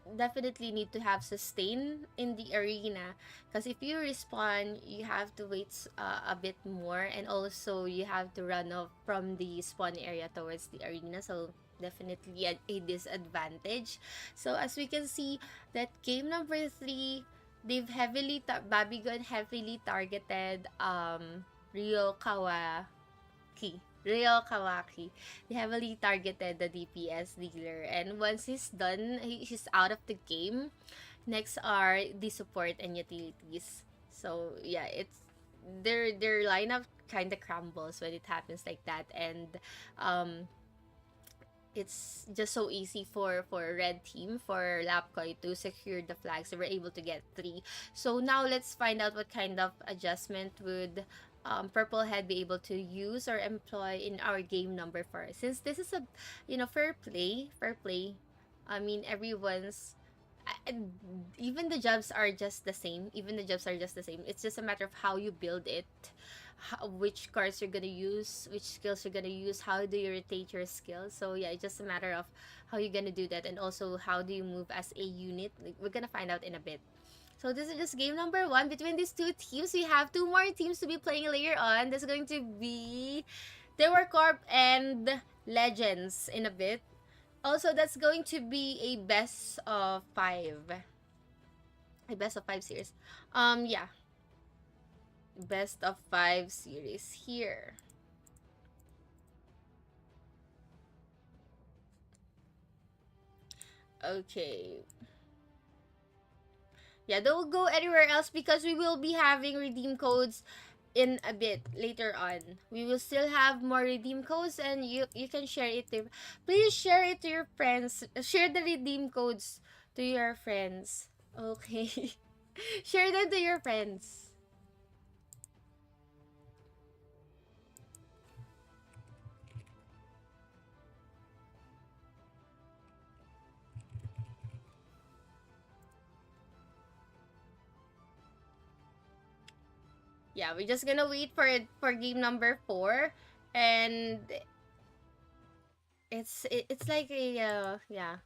Definitely need to have sustain in the arena, because if you respawn, you have to wait a bit more, and also you have to run off from the spawn area towards the arena, so definitely a disadvantage. So as we can see, that game number 3, they've Babigon heavily targeted Ryo Kawaki. They heavily targeted the DPS dealer, and once he's done, he's out of the game. Next are the support and utilities. So yeah, it's their lineup kind of crumbles when it happens like that, and it's just so easy for red team, for Lapkoi, to secure the flags. They were able to get 3. So now let's find out what kind of adjustment would Purplehead be able to use or employ in our game number 4. Since this is a, fair play. I mean, everyone's, even the jobs are just the same. It's just a matter of how you build it, which cards you're gonna use, which skills you're gonna use, how do you rotate your skills. So yeah, it's just a matter of how you're gonna do that, and also how do you move as a unit. We're gonna find out in a bit. So this is just game number 1 between these two teams. We have 2 more teams to be playing later on. There's going to be DEWARKOP and Legends in a bit. Also, that's going to be a best of 5. A best of 5 series. Yeah. Best of 5 series here. Okay. Yeah, don't go anywhere else, because we will be having redeem codes in a bit later on. We will still have more redeem codes, and you can share it to, please share it to your friends. Share the redeem codes to your friends. Okay. Share them to your friends. Yeah, we're just gonna wait for game number 4, and it's like a yeah,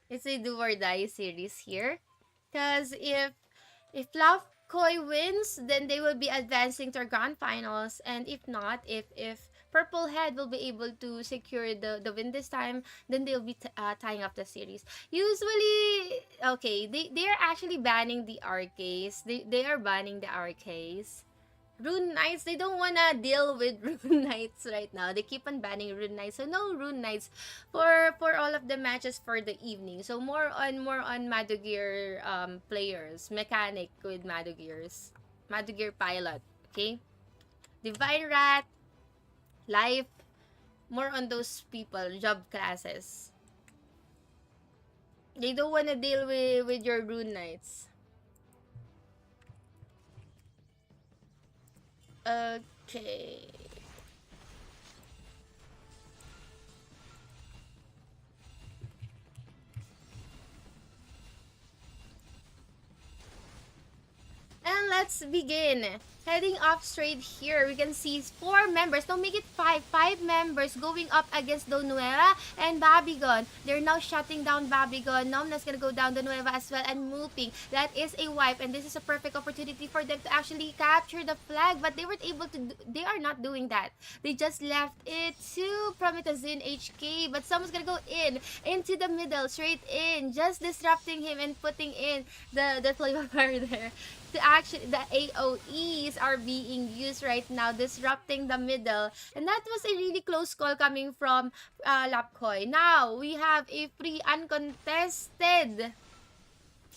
it's a do or die series here, because if Koi wins, then they will be advancing to our grand finals, and if not, if Purplehead will be able to secure the win this time, then they'll be tying up the series. Usually, okay, they are actually banning the RKs. They are banning the RKs. Rune Knights, they don't wanna deal with Rune Knights right now. They keep on banning Rune Knights. So no Rune Knights for all of the matches for the evening. So more on Madugear players, mechanic with Madugears. Madugear pilot, okay? Divine Rat, Life, more on those people, job classes. They don't wanna deal with your Rune Knights. Okay. And let's begin. Heading up straight here, we can see 4 members. Don't make it 5. 5 members going up against Donueva and Babigon. They're now shutting down Babigon. Nomna's gonna go down Donueva as well, and Mooping. That is a wipe, and this is a perfect opportunity for them to actually capture the flag, but they weren't able to. They are not doing that. They just left it to Promethazine HK, but someone's gonna go into the middle, straight in, just disrupting him and putting in the flavor bar there. To actually, the AOEs are being used right now, disrupting the middle, and that was a really close call coming from Lapkoi. Now we have a free uncontested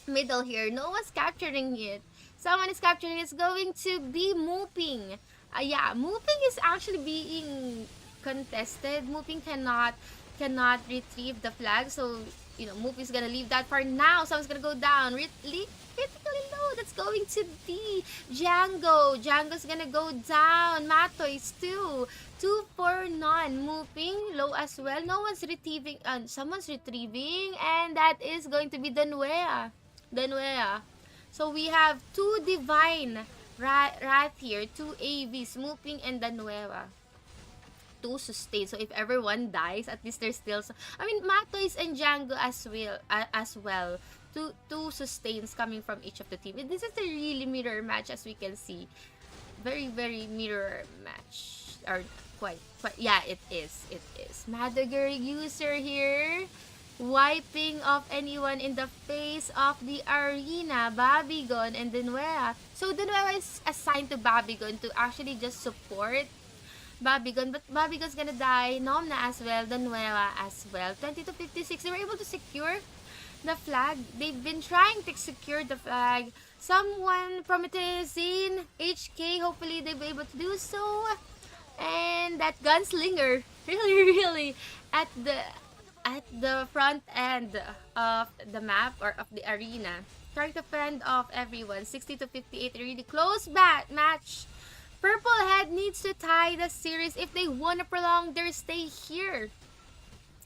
middle here. No one's capturing it. Someone is capturing it. It's going to be Yeah, Mooping is actually being contested. Mooping cannot cannot retrieve the flag. So, you know, Moop is gonna leave that for now. Someone's gonna go down. Critically low. That's going to be Django. Django's gonna go down. Matoys too. 2 for none. Moving low as well. No one's retrieving. Someone's retrieving. And that is going to be Danwea. So we have 2 Divine Wrath here. 2 AVs. Moving and Danwea. 2 sustain. So if everyone dies, at least there's still I mean, Matoys and Django as well. Two sustains coming from each of the team. This is a really mirror match, as we can see. Very, very mirror match. Or quite yeah, it is. Madager user here, wiping off anyone in the face of the arena. Babigon and Denuea. So Denuea is assigned to Babigon to actually just support Babigon, but Babigon's gonna die. Nomna as well, Denuea as well. 20-56. They were able to secure the flag. They've been trying to secure the flag. Someone from Promethazine, HK, hopefully they'll be able to do so. And that gunslinger, really at the front end of the map or of the arena, trying to fend off everyone. 60-58, a really close match. Purplehead needs to tie the series if they want to prolong their stay here.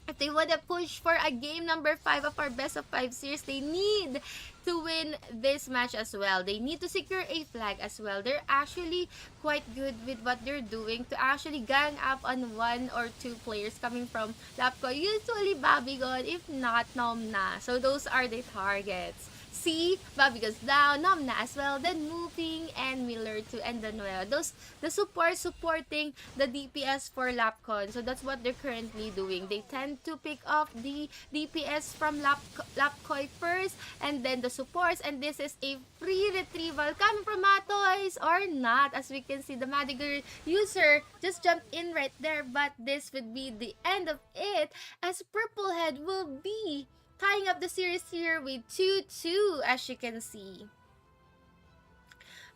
If they want to push for a game number 5 of our best of 5 series, they need to win this match as well. They need to secure a flag as well. They're actually quite good with what they're doing to actually gang up on 1 or 2 players coming from Lapco. Usually Babigon, if not Nomna. So those are the targets. See, Bobby goes down, Nomna as well, then moving, and Miller to end the Noel. The support supporting the DPS for Lapcon. So that's what they're currently doing. They tend to pick off the DPS from Lapcoy first, and then the supports, and this is a free retrieval coming from Matoys or not. As we can see, the Madiger user just jumped in right there, but this would be the end of it, as Purplehead will be tying up the series here with 2-2, as you can see.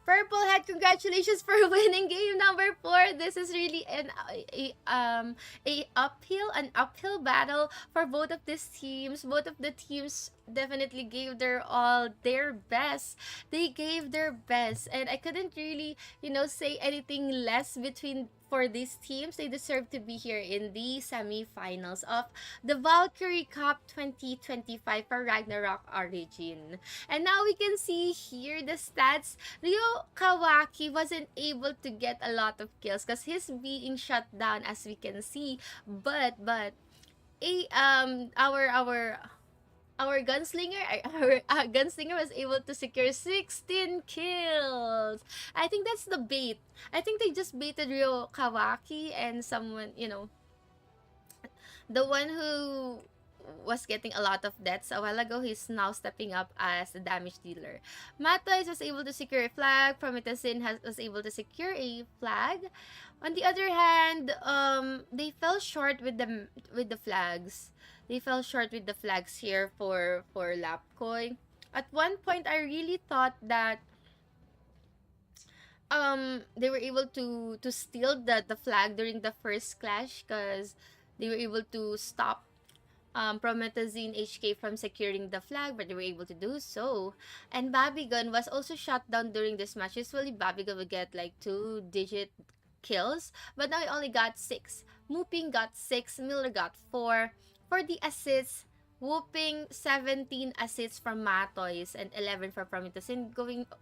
Purplehead, congratulations for winning game number 4. This is really an uphill battle for both of these teams. Both of the teams definitely gave their all, their best. They gave their best, and I couldn't really, say anything less for these teams. They deserve to be here in the semi-finals of the Valkyrie Cup 2025 for Ragnarok Origin. And now we can see here the stats. Ryo Kawaki wasn't able to get a lot of kills because he's being shut down, as we can see. But our gunslinger was able to secure 16 kills. I think that's the bait. I think they just baited Ryo Kawaki and someone, the one who was getting a lot of deaths a while ago. He's now stepping up as the damage dealer. Matoys was able to secure a flag. Promethazine was able to secure a flag. On the other hand, they fell short with the flags. They fell short with the flags here for Lapcoy. At one point, I really thought that they were able to steal the flag during the first clash, because they were able to stop Promethazine HK from securing the flag, but they were able to do so. And Babigon was also shot down during this match. Usually Babigon would get like 2-digit kills, but now he only got 6. Mooping got 6, Miller got 4. For the assists, whooping 17 assists from Matoys and 11 for Promethazine.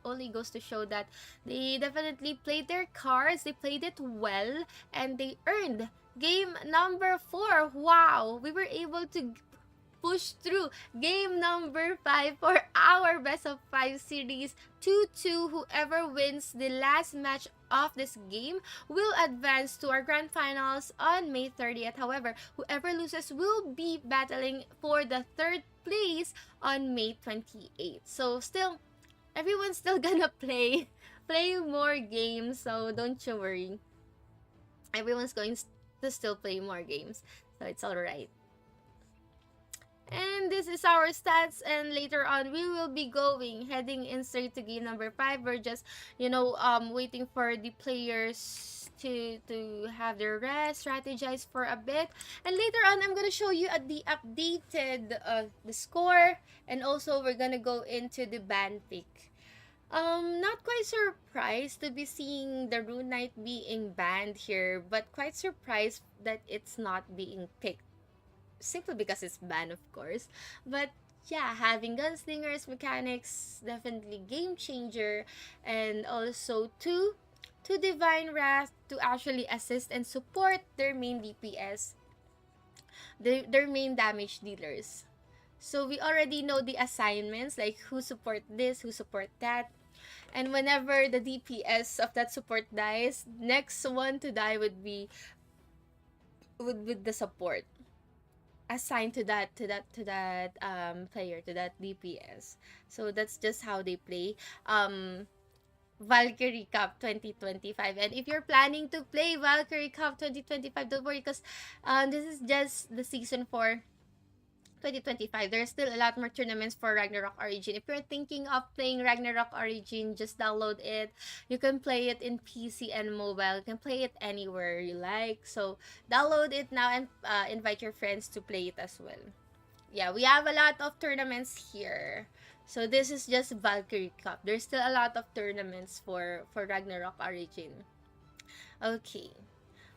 Only goes to show that they definitely played their cards, they played it well, and they earned game number 4. Wow, we were able to push through game number 5 for our best of 5 series. 2-2. Whoever wins the last match of this game will advance to our grand finals on May 30th. However, whoever loses will be battling for the 3rd place on May 28th. So still, everyone's still gonna play more games, so don't you worry. Everyone's going to still play more games, so it's alright. And this is our stats, and later on we will be heading in straight to game number 5. We're just, waiting for the players to have their rest, strategize for a bit, and later on I'm gonna show you the updated the score, and also we're gonna go into the ban pick. Not quite surprised to be seeing the Rune Knight being banned here, but quite surprised that it's not being picked. Simply because it's banned, of course. But yeah, having gunslingers mechanics, definitely game changer. And also two Divine Wrath to actually assist and support their main DPS, their main damage dealers. So we already know the assignments, like who support this, who support that. And whenever the DPS of that support dies, next one to die would be with the support assigned to that player, to that DPS. So that's just how they play Valkyrie Cup 2025. And if you're planning to play Valkyrie Cup 2025, don't worry, because this is just the season for 2025. There's still a lot more tournaments for Ragnarok Origin. If you're thinking of playing Ragnarok Origin, just download it. You can play it in PC and mobile. You can play it anywhere you like. So download it now and invite your friends to play it as well. Yeah, we have a lot of tournaments here. So this is just Valkyrie Cup. There's still a lot of tournaments for Ragnarok Origin. Okay.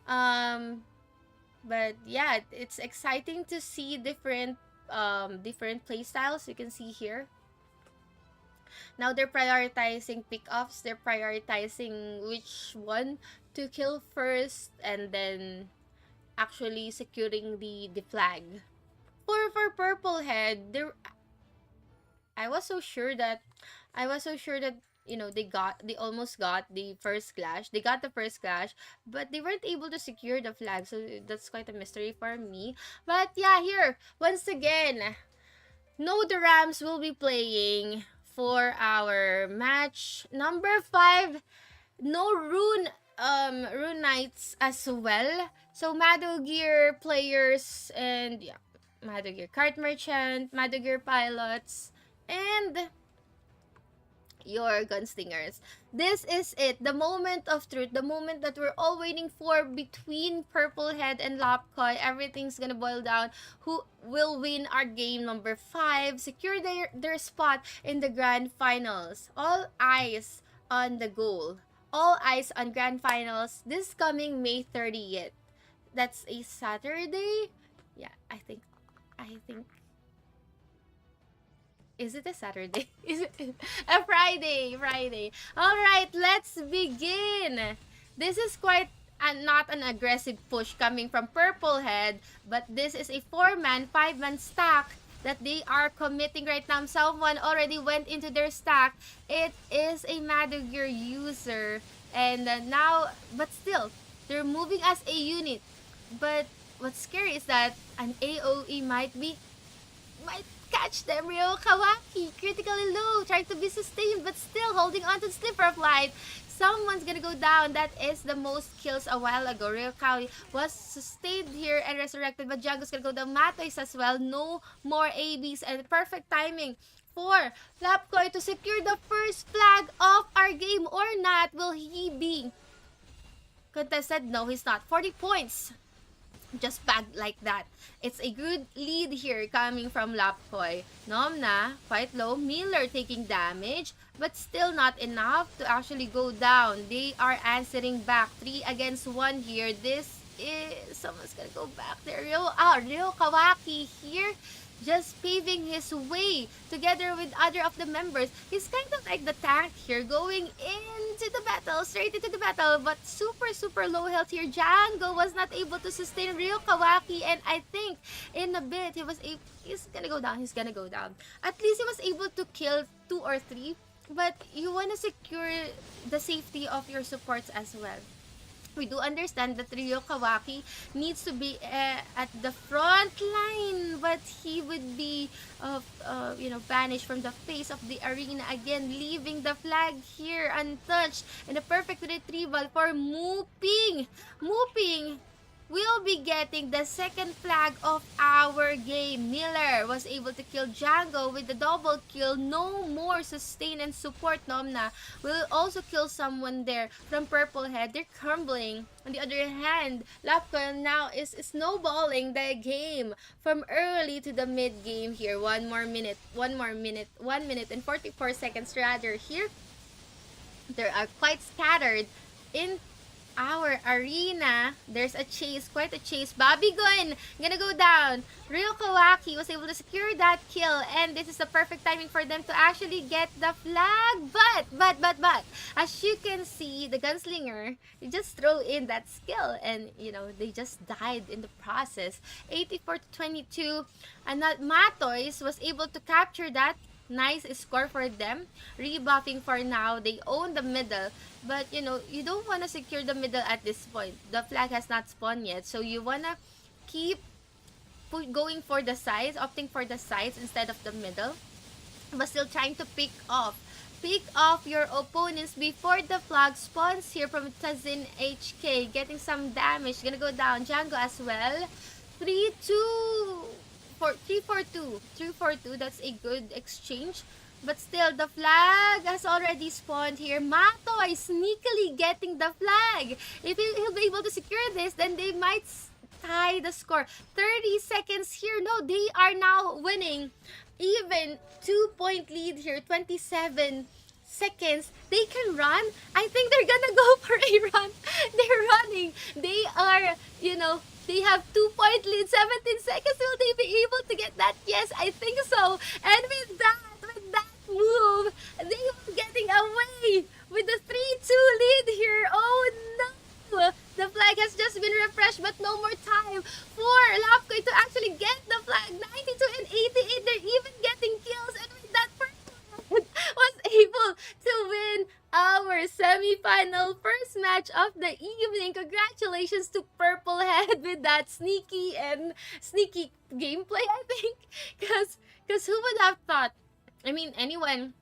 But yeah, it's exciting to see different playstyles. You can see here. Now they're prioritizing pick-offs. They're prioritizing which one to kill first, and then actually securing the flag. For Purplehead, I was so sure that they almost got the first clash. They got the first clash, but they weren't able to secure the flag. So that's quite a mystery for me. But yeah, here, once again, No the Rams will be playing for our match number 5. No Rune Knights as well. So Gear players, and yeah, Gear Cart Merchant, Gear pilots, and your gunslingers. This is it, the moment of truth, the moment that we're all waiting for between Purplehead and Lapkoi. Everything's gonna boil down who will win our game number 5, secure their spot in the grand finals. All eyes on the goal. All eyes on grand finals this coming May 30th. That's a Saturday? Yeah, I think is it a Saturday? Is it a Friday? Alright, let's begin. This is quite not an aggressive push coming from Purplehead, but this is a 4-man, 5-man stack that they are committing right now. Someone already went into their stack. It is a Gear user. And now, but still, they're moving as a unit. But what's scary is that an AoE might catch them. Ryo Kawaki, critically low, trying to be sustained, but still holding on to the slipper of light. Someone's gonna go down. That is the most kills a while ago. Ryo Kawaki was sustained here and resurrected, but Django's gonna go down. Matois as well. No more ABs, and perfect timing for Lapkoi to secure the first flag of our game, or not. Will he be contested? No, he's not. 40 points. Just bagged like that. It's a good lead here coming from Lapkoi. Nomna, quite low. Miller taking damage, but still not enough to actually go down. They are answering back. 3 against 1 here. This is... someone's gonna go back there. Ryo Kawaki here, just paving his way together with other of the members. He's kind of like the tank here, going into the battle, straight into the battle, but super low health here. Django was not able to sustain Ryo Kawaki, and I think in a bit he's gonna go down. At least he was able to kill 2 or 3, but you want to secure the safety of your supports as well. We do understand that Ryo Kawaki needs to be at the front line, but he would be banished from the face of the arena again, leaving the flag here untouched, and a perfect retrieval for Mooping. we'll be getting the second flag of our game. Miller was able to kill Django with the double kill. No more sustain and support. Nomna will also kill someone there from Purplehead. They're crumbling. On the other hand, Lapka now is snowballing the game from early to the mid game here. 1 minute and 44 seconds rather here. They are quite scattered in our arena. There's a chase, quite a chase. Bobby Gun gonna go down. Ryo Kawaki was able to secure that kill, and this is the perfect timing for them to actually get the flag. But as you can see, the gunslinger, you just throw in that skill, and you know they just died in the process. 84-22, and that Matoys was able to capture that. Nice score for them. Rebuffing for now. They own the middle. But, you know, you don't want to secure the middle at this point. The flag has not spawned yet. So, you want to keep going for the sides. Opting for the sides instead of the middle. But still trying to pick off your opponents before the flag spawns here from Tazin HK. Getting some damage. Gonna go down. Django as well. 3-2. 3-4-2. That's a good exchange. But still, the flag has already spawned here. Matoy sneakily getting the flag. If he'll be able to secure this, then they might tie the score. 30 seconds here. No, they are now winning. Even 2-point lead here. 27 seconds. They can run. I think they're gonna go for a run. They're running. They are, you know, they have 2-point lead, 17 seconds. Will they be able to get that? Yes, I think so. And with that move, they are getting away with the 3-2 lead here. Oh no! The flag has just been refreshed, but no more time for Lapkoy to actually get the flag. 92 and 88. They're even getting kills, and with that person was able to win our semi-final first match of the evening. Congratulations to Purplehead with that sneaky gameplay, I think. Because who would have thought? I mean, anyone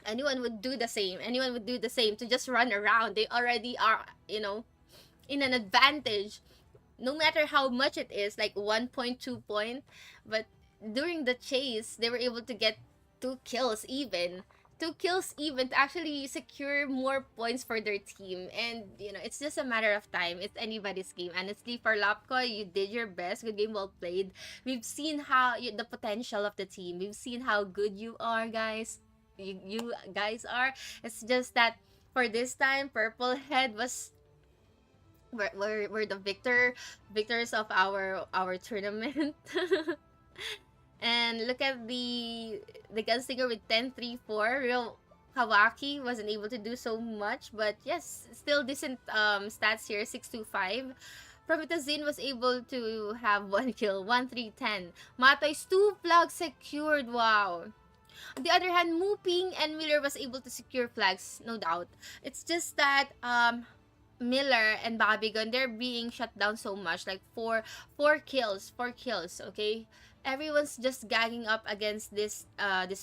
would do the same. Anyone would do the same to just run around. They already are, you know, in an advantage. No matter how much it is, like 1.2 point. But during the chase, they were able to get 2 kills even to actually secure more points for their team. And you know, it's just a matter of time. It's anybody's game. Honestly, for Lapko, you did your best. Good game, well played. We've seen the potential of the team. We've seen how good you are, guys. You guys are. It's just that for this time, Purplehead was we're the victors of our tournament. And look at the gunslinger with 10-3-4. Real Kawaki wasn't able to do so much, but yes, still decent stats here. 6-2-5. Prometazine was able to have 1 kill. 1-3-10. Matoy's 2 flags secured. Wow. On the other hand, Mooping and Miller was able to secure flags, no doubt. It's just that Miller and Bobby Gun, they're being shut down so much. Like 4 kills, okay? Everyone's just gagging up against these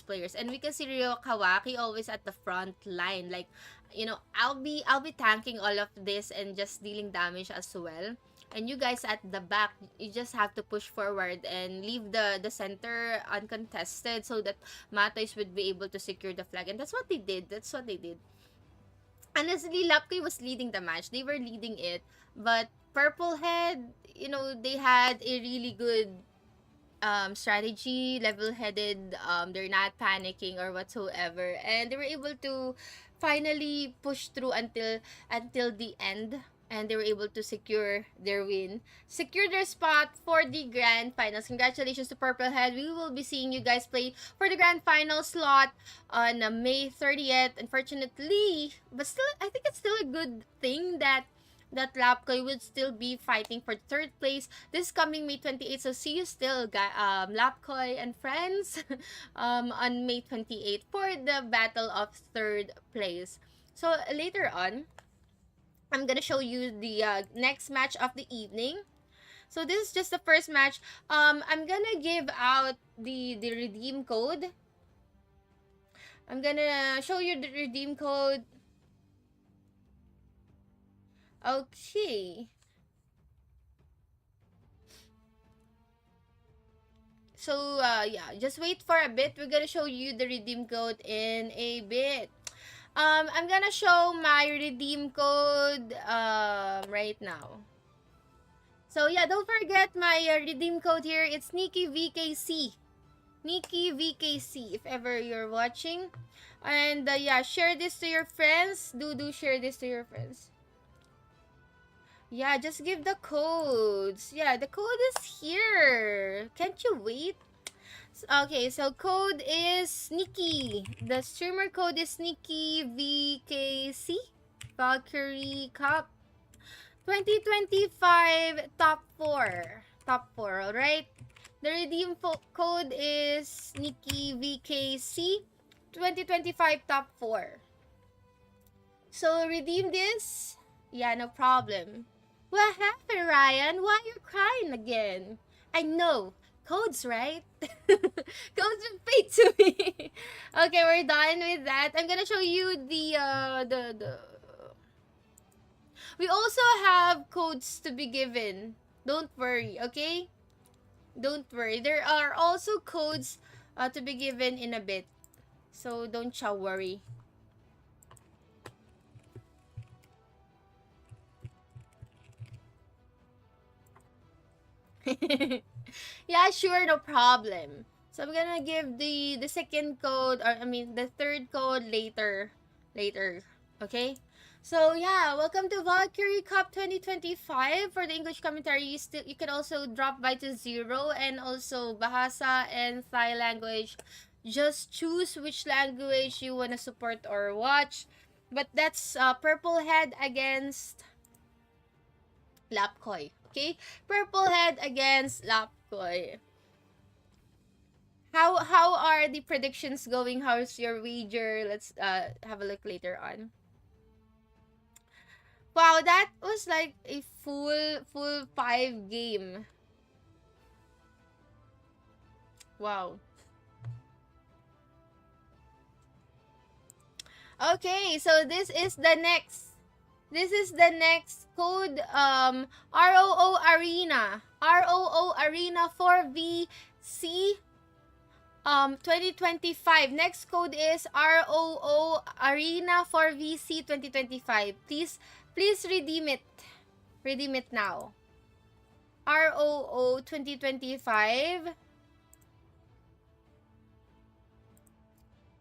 players, and we can see Ryo Kawaki always at the front line. Like, you know, I'll be tanking all of this and just dealing damage as well. And you guys at the back, you just have to push forward and leave the center uncontested so that Matoys would be able to secure the flag. And that's what they did. Honestly, Lapke was leading the match. They were leading it, but Purplehead, you know, they had a really good strategy, level-headed. They're not panicking or whatsoever, and they were able to finally push through until the end, and they were able to secure their win, secure their spot for the grand finals. Congratulations to Purplehead. We will be seeing you guys play for the grand final slot on May 30th. Unfortunately, but still, I think it's still a good thing that Lapkoy would still be fighting for third place this coming May 28th. So see you still, Lapkoy and friends, on May 28th for the battle of third place. So later on, I'm gonna show you the next match of the evening. So this is just the first match. I'm gonna give out the redeem code. I'm gonna show you the redeem code. Okay. So, yeah, just wait for a bit. We're gonna show you the redeem code in a bit. I'm gonna show my redeem code right now. So yeah, don't forget my redeem code here. It's Nikki VKC. Nikki VKC, if ever you're watching. And yeah, share this to your friends. Do share this to your friends. Yeah, just give the codes. Yeah, the code is here. Can't you wait? Okay, so code is Nikki. The streamer code is Nikki VKC. Valkyrie Cup 2025 top 4. Top 4, alright? The redeem code is Nikki VKC 2025 top 4. So redeem this. Yeah, no problem. What happened, Ryan? Why are you crying again? I know. Codes, right? Codes are paid to me. Okay, we're done with that. I'm gonna show you the we also have codes to be given. Don't worry, okay? Don't worry. There are also codes to be given in a bit. So don't you worry. Yeah, sure, no problem. So I'm gonna give the second code, or I mean the third code later. Okay? So yeah, welcome to Valkyrie Cup 2025. For the English commentary, you can also drop by to 0, and also Bahasa and Thai language. Just choose which language you wanna support or watch. But that's Purplehead against Lapkoi. Okay? Purplehead against Lapkoi. How are the predictions going? How's your wager? Let's have a look later on. Wow, that was like a full 5 game. Wow. Okay, so this is the next code, ROO Arena 4VC 2025. Next code is ROO Arena 4VC 2025. Please redeem it. Redeem it now. ROO 2025.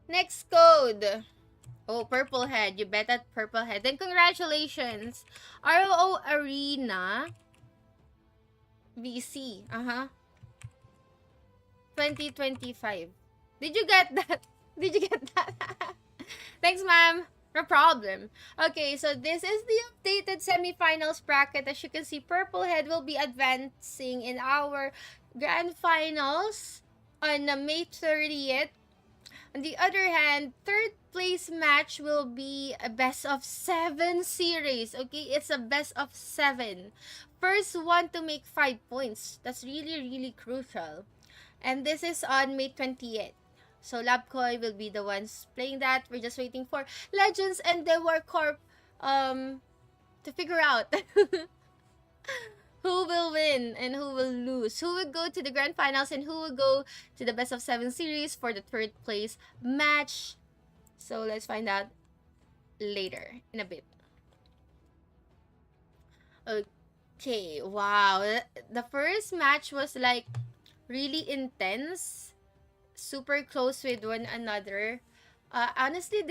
Next code. Oh, Purplehead. You bet at Purplehead. Then congratulations. ROO Arena VC. 2025. Did you get that? Did you get that? Thanks, ma'am. No problem. Okay, so this is the updated semifinals bracket. As you can see, Purplehead will be advancing in our grand finals on May 30th. On the other hand, third place match will be a best of 7 series. Okay, it's a best of 7. First one to make 5 points. That's really crucial. And this is on May 28th. So Labkoi will be the ones playing that. We're just waiting for Legends and DEWARKOP to figure out who will win and who will lose. Who will go to the grand finals and who will go to the best of 7 series for the third place match. So let's find out later in a bit. Okay, wow. The first match was like really intense. Super close with one another. Honestly,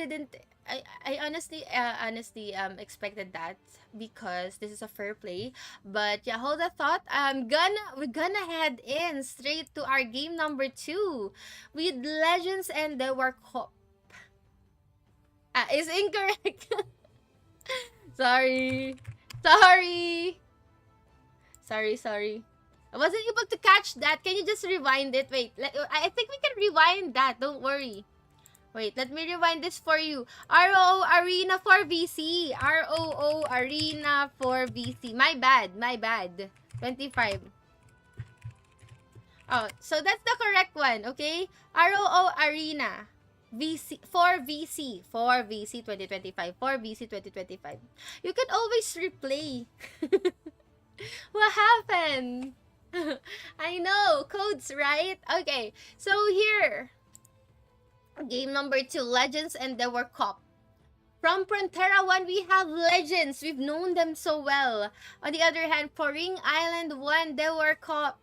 I honestly expected that because this is a fair play. But yeah, hold that thought. We're gonna head in straight to our game number 2 with Legends and DEWARKOP. Is incorrect. Sorry. I wasn't able to catch that. Can you just rewind it? Wait, I think we can rewind that. Don't worry. Wait, let me rewind this for you. ROO Arena 4VC. ROO Arena 4VC. My bad. 25. Oh, so that's the correct one, okay? ROO Arena. VC 4VC 2025. 4VC 2025. You can always replay. What happened? I know, codes, right? Okay, so here, game number 2, Legends and DEWARKOP. From Prontera-4, we have Legends. We've known them so well. On the other hand, for Ring Island 1, DEWARKOP.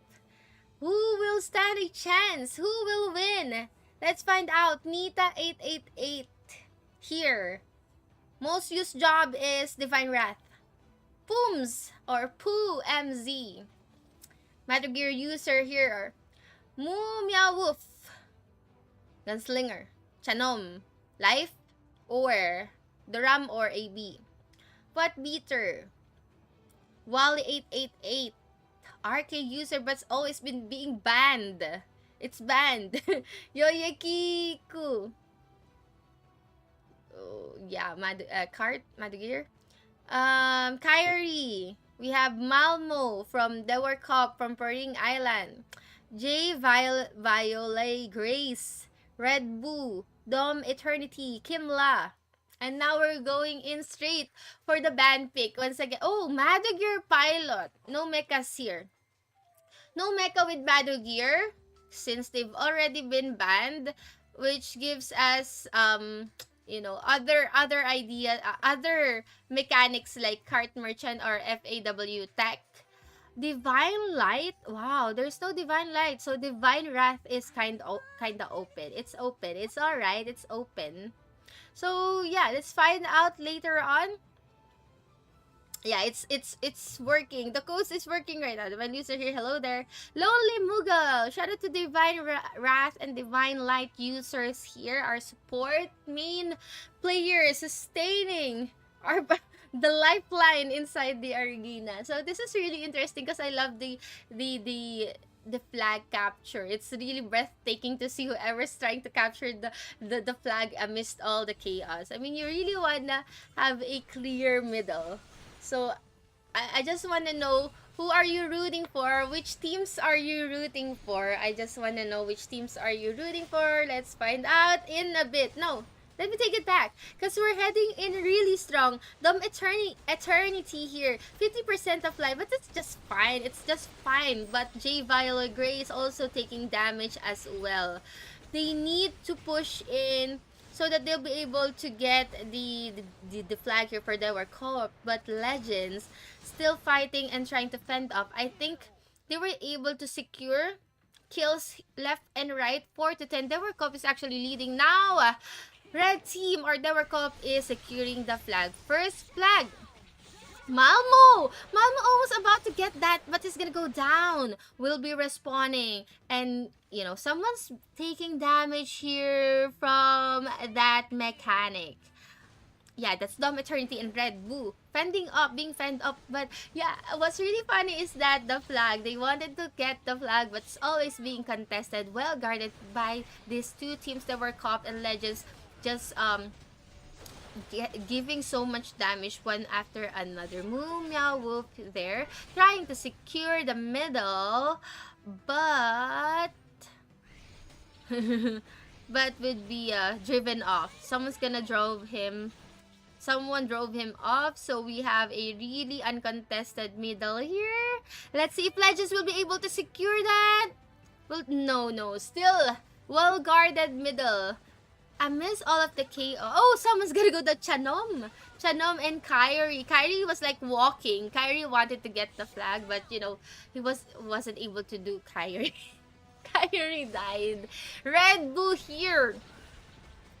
Who will stand a chance? Who will win? Let's find out. Nita888 here. Most used job is Divine Wrath. Pooms or Poo MZ. Metal Gear user here. Moo Meow Wolf. Gunslinger. Chanom. Life or Doram or AB. What Beater. Wally888. RK user but's always been being banned. It's banned. Yoyekiku. Oh, yeah, Madugear. Kyrie. We have Malmo from DEWARKOP from Pering Island. J. Violet Grace. Red Boo. Dom Eternity. Kimla. And now we're going in straight for the band pick. Once again, oh, Madugear Pilot. No mechas here. No mecha with Madugear since they've already been banned, which gives us other idea, other mechanics like Cart Merchant or FAW Tech. Divine Light, wow, there's no Divine Light, so Divine Wrath is kinda open. It's open. It's all right. It's open. So yeah, let's find out later on. Yeah, it's working. The coast is working right now. The one user here, hello there. Lonely Mughal. Shout out to Divine Wrath and Divine Light users here. Our support main players sustaining our the lifeline inside the arena. So this is really interesting because I love the flag capture. It's really breathtaking to see whoever's trying to capture the flag amidst all the chaos. I mean, you really wanna have a clear middle. So I just wanna know, who are you rooting for? Which teams are you rooting for? I just wanna know which teams are you rooting for. Let's find out in a bit. No, let me take it back, because we're heading in really strong. Dom Eternity here, 50% of life, but it's just fine. It's just fine. But J. Violet Gray is also taking damage as well. They need to push in so that they'll be able to get the flag here for DEWARKOP. But Legends still fighting and trying to fend off. I think they were able to secure kills left and right, 4 to 10. DEWARKOP is actually leading now. Red team or DEWARKOP is securing the flag. First flag. Malmo almost about to get that, but it's gonna go down. Will be respawning, and someone's taking damage here from that mechanic. Yeah, that's Dom Eternity and Red Boo being fend up. But yeah, what's really funny is that the flag, they wanted to get the flag, but it's always being contested, well guarded by these two teams, DEWARKOP and Legends, just giving so much damage one after another. Moo Meow Wolf there trying to secure the middle, but would be driven off. Someone drove him off, so we have a really uncontested middle here. Let's see if Legends will be able to secure that. Well, no, still well guarded middle. I miss all of the KO. Oh, someone's gonna go to Chanom and Kyrie. Kyrie was like walking. Kyrie wanted to get the flag, but he wasn't able to do Kyrie. Kyrie died. Red Boo here.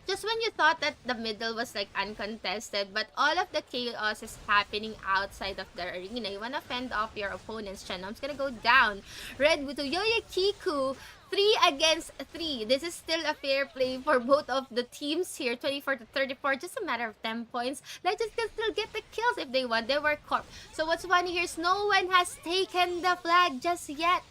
Just when you thought that the middle was like uncontested, but all of the chaos is happening outside of the arena. You wanna fend off your opponents. Chanom's gonna go down. Red Boo to Yoyekiku. 3 against 3. This is still a fair play for both of the teams here. 24 to 34. Just a matter of 10 points. Legends can still get the kills if they want. DEWARKOP. So what's funny here is no one has taken the flag just yet.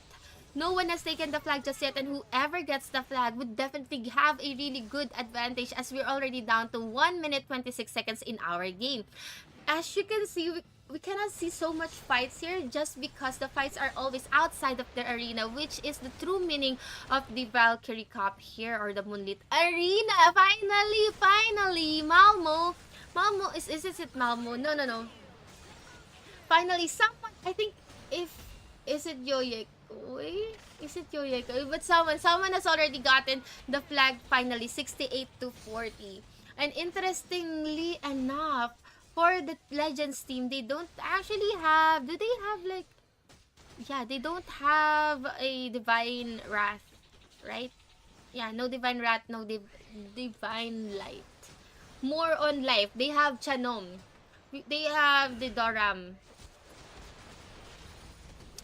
No one has taken the flag just yet, and whoever gets the flag would definitely have a really good advantage, as we're already down to 1 minute 26 seconds in our game. As you can see, we cannot see so much fights here just because the fights are always outside of the arena, which is the true meaning of the Valkyrie Cup here, or the Moonlit Arena. Finally, Malmo, is it Malmo? No. Finally, someone, I think, is it Uy, is it Yoyeko? But someone has already gotten the flag finally, 68 to 40. And interestingly enough, for the Legends team, they don't actually have, do they have like, yeah, they don't have a Divine Wrath, right? Yeah, no Divine Wrath, no Divine Light. More on life. They have Chanom. They have the Doram.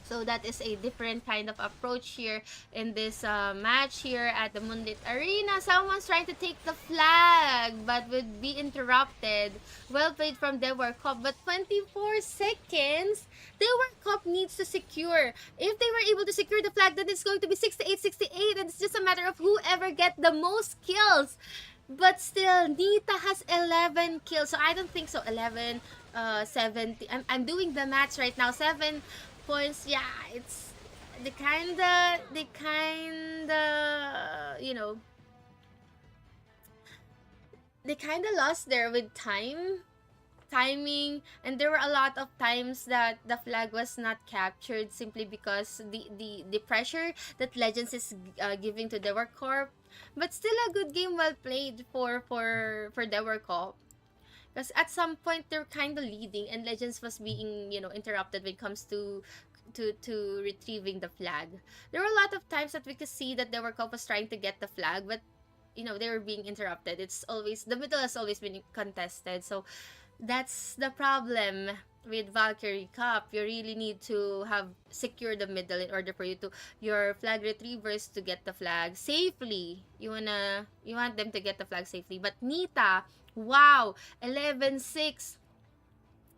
So that is a different kind of approach here in this match here at the Moonlit Arena. Someone's trying to take the flag but would be interrupted. Well played from DEWARKOP, but 24 seconds. DEWARKOP needs to secure. If they were able to secure the flag, then it's going to be 68-68, and it's just a matter of whoever get the most kills. But still, Nita has 11 kills, so I don't think so. 11, 70. I'm doing the maths right now. 7 points. Yeah, it's the kinda, you know, they kinda lost there with timing, and there were a lot of times that the flag was not captured simply because the pressure that Legends is giving to DEWARKOP. But still a good game, well played for DEWARKOP. Because at some point they're kind of leading, and Legends was being, you know, interrupted when it comes to retrieving the flag. There were a lot of times that we could see that DEWARKOP was trying to get the flag, but you know, they were being interrupted. It's always, the middle has always been contested, so that's the problem with Valkyrie Cup. You really need to have secure the middle in order for you to, your flag retrievers to get the flag safely. You want them to get the flag safely. But Nita, wow, 11-6.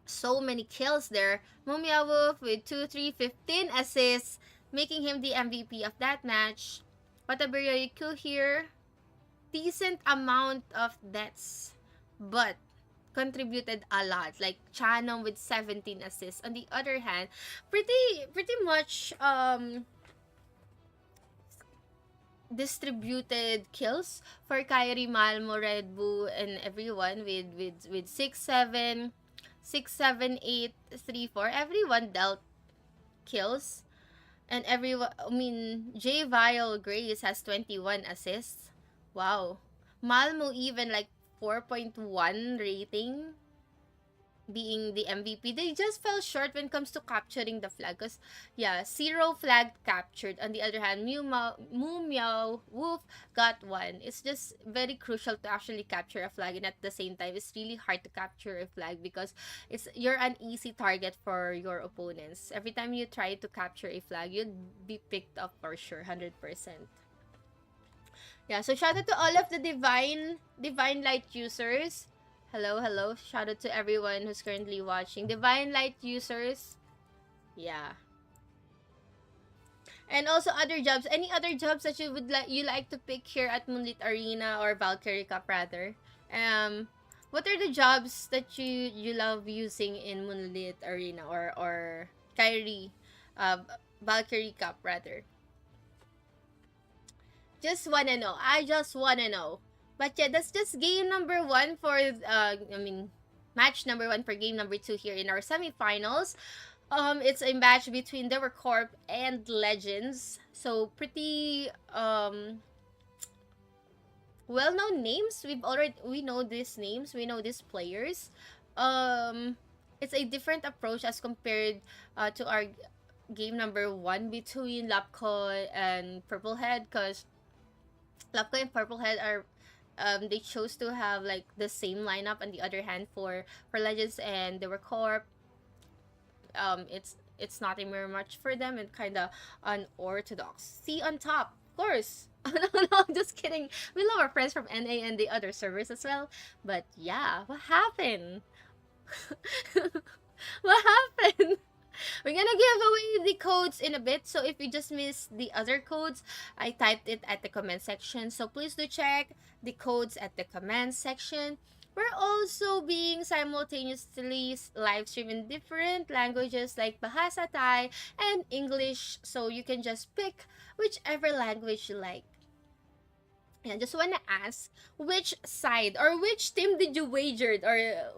So many kills there. Mumia Wolf with 2, 3, 15 assists, making him the MVP of that match. Watabe here, decent amount of deaths, but contributed a lot, like Chanom with 17 assists. On the other hand, pretty much distributed kills for Kairi, Malmo, Red Bull, and everyone with 6, 7, 8, 3, 4. Everyone dealt kills, and everyone, I mean, J Vial Grace has 21 assists. Wow. Malmo even like 4.1 rating, being the MVP. They just fell short when it comes to capturing the flag. Because, yeah, 0 flag captured. On the other hand, Meow Wolf got 1. It's just very crucial to actually capture a flag. And at the same time, it's really hard to capture a flag because you're an easy target for your opponents. Every time you try to capture a flag, you'll be picked up for sure, 100%. Yeah, so shout out to all of the Divine Light users. Hello. Shout out to everyone who's currently watching. Divine Light users. Yeah. And also other jobs. Any other jobs that you would like to pick here at Moonlit Arena or Valkyrie Cup rather? What are the jobs that you love using in Moonlit Arena or Kyrie Valkyrie Cup rather? Just wanna know. I just wanna know. But yeah, that's just game number 1 for match number 1 for game number 2 here in our semifinals. It's a match between DEWARKOP and Legends. So pretty well-known names. We know these names. We know these players. It's a different approach as compared to our game number 1 between Lapko and Purplehead, because Lapko and Purplehead are they chose to have like the same lineup. On the other hand, for Legends and DEWARKOP, it's not a mirror match for them and kind of unorthodox. See on top, of course. No, just kidding. We love our friends from NA and the other servers as well. But yeah, what happened? What happened? We're gonna give away the codes in a bit, so if you just missed the other codes, I typed it at the comment section, so please do check the codes at the comment section. We're also being simultaneously live streamed in different languages like Bahasa Thai and English, so you can just pick whichever language you like. And I just wanna ask, which side or which team did you wagered or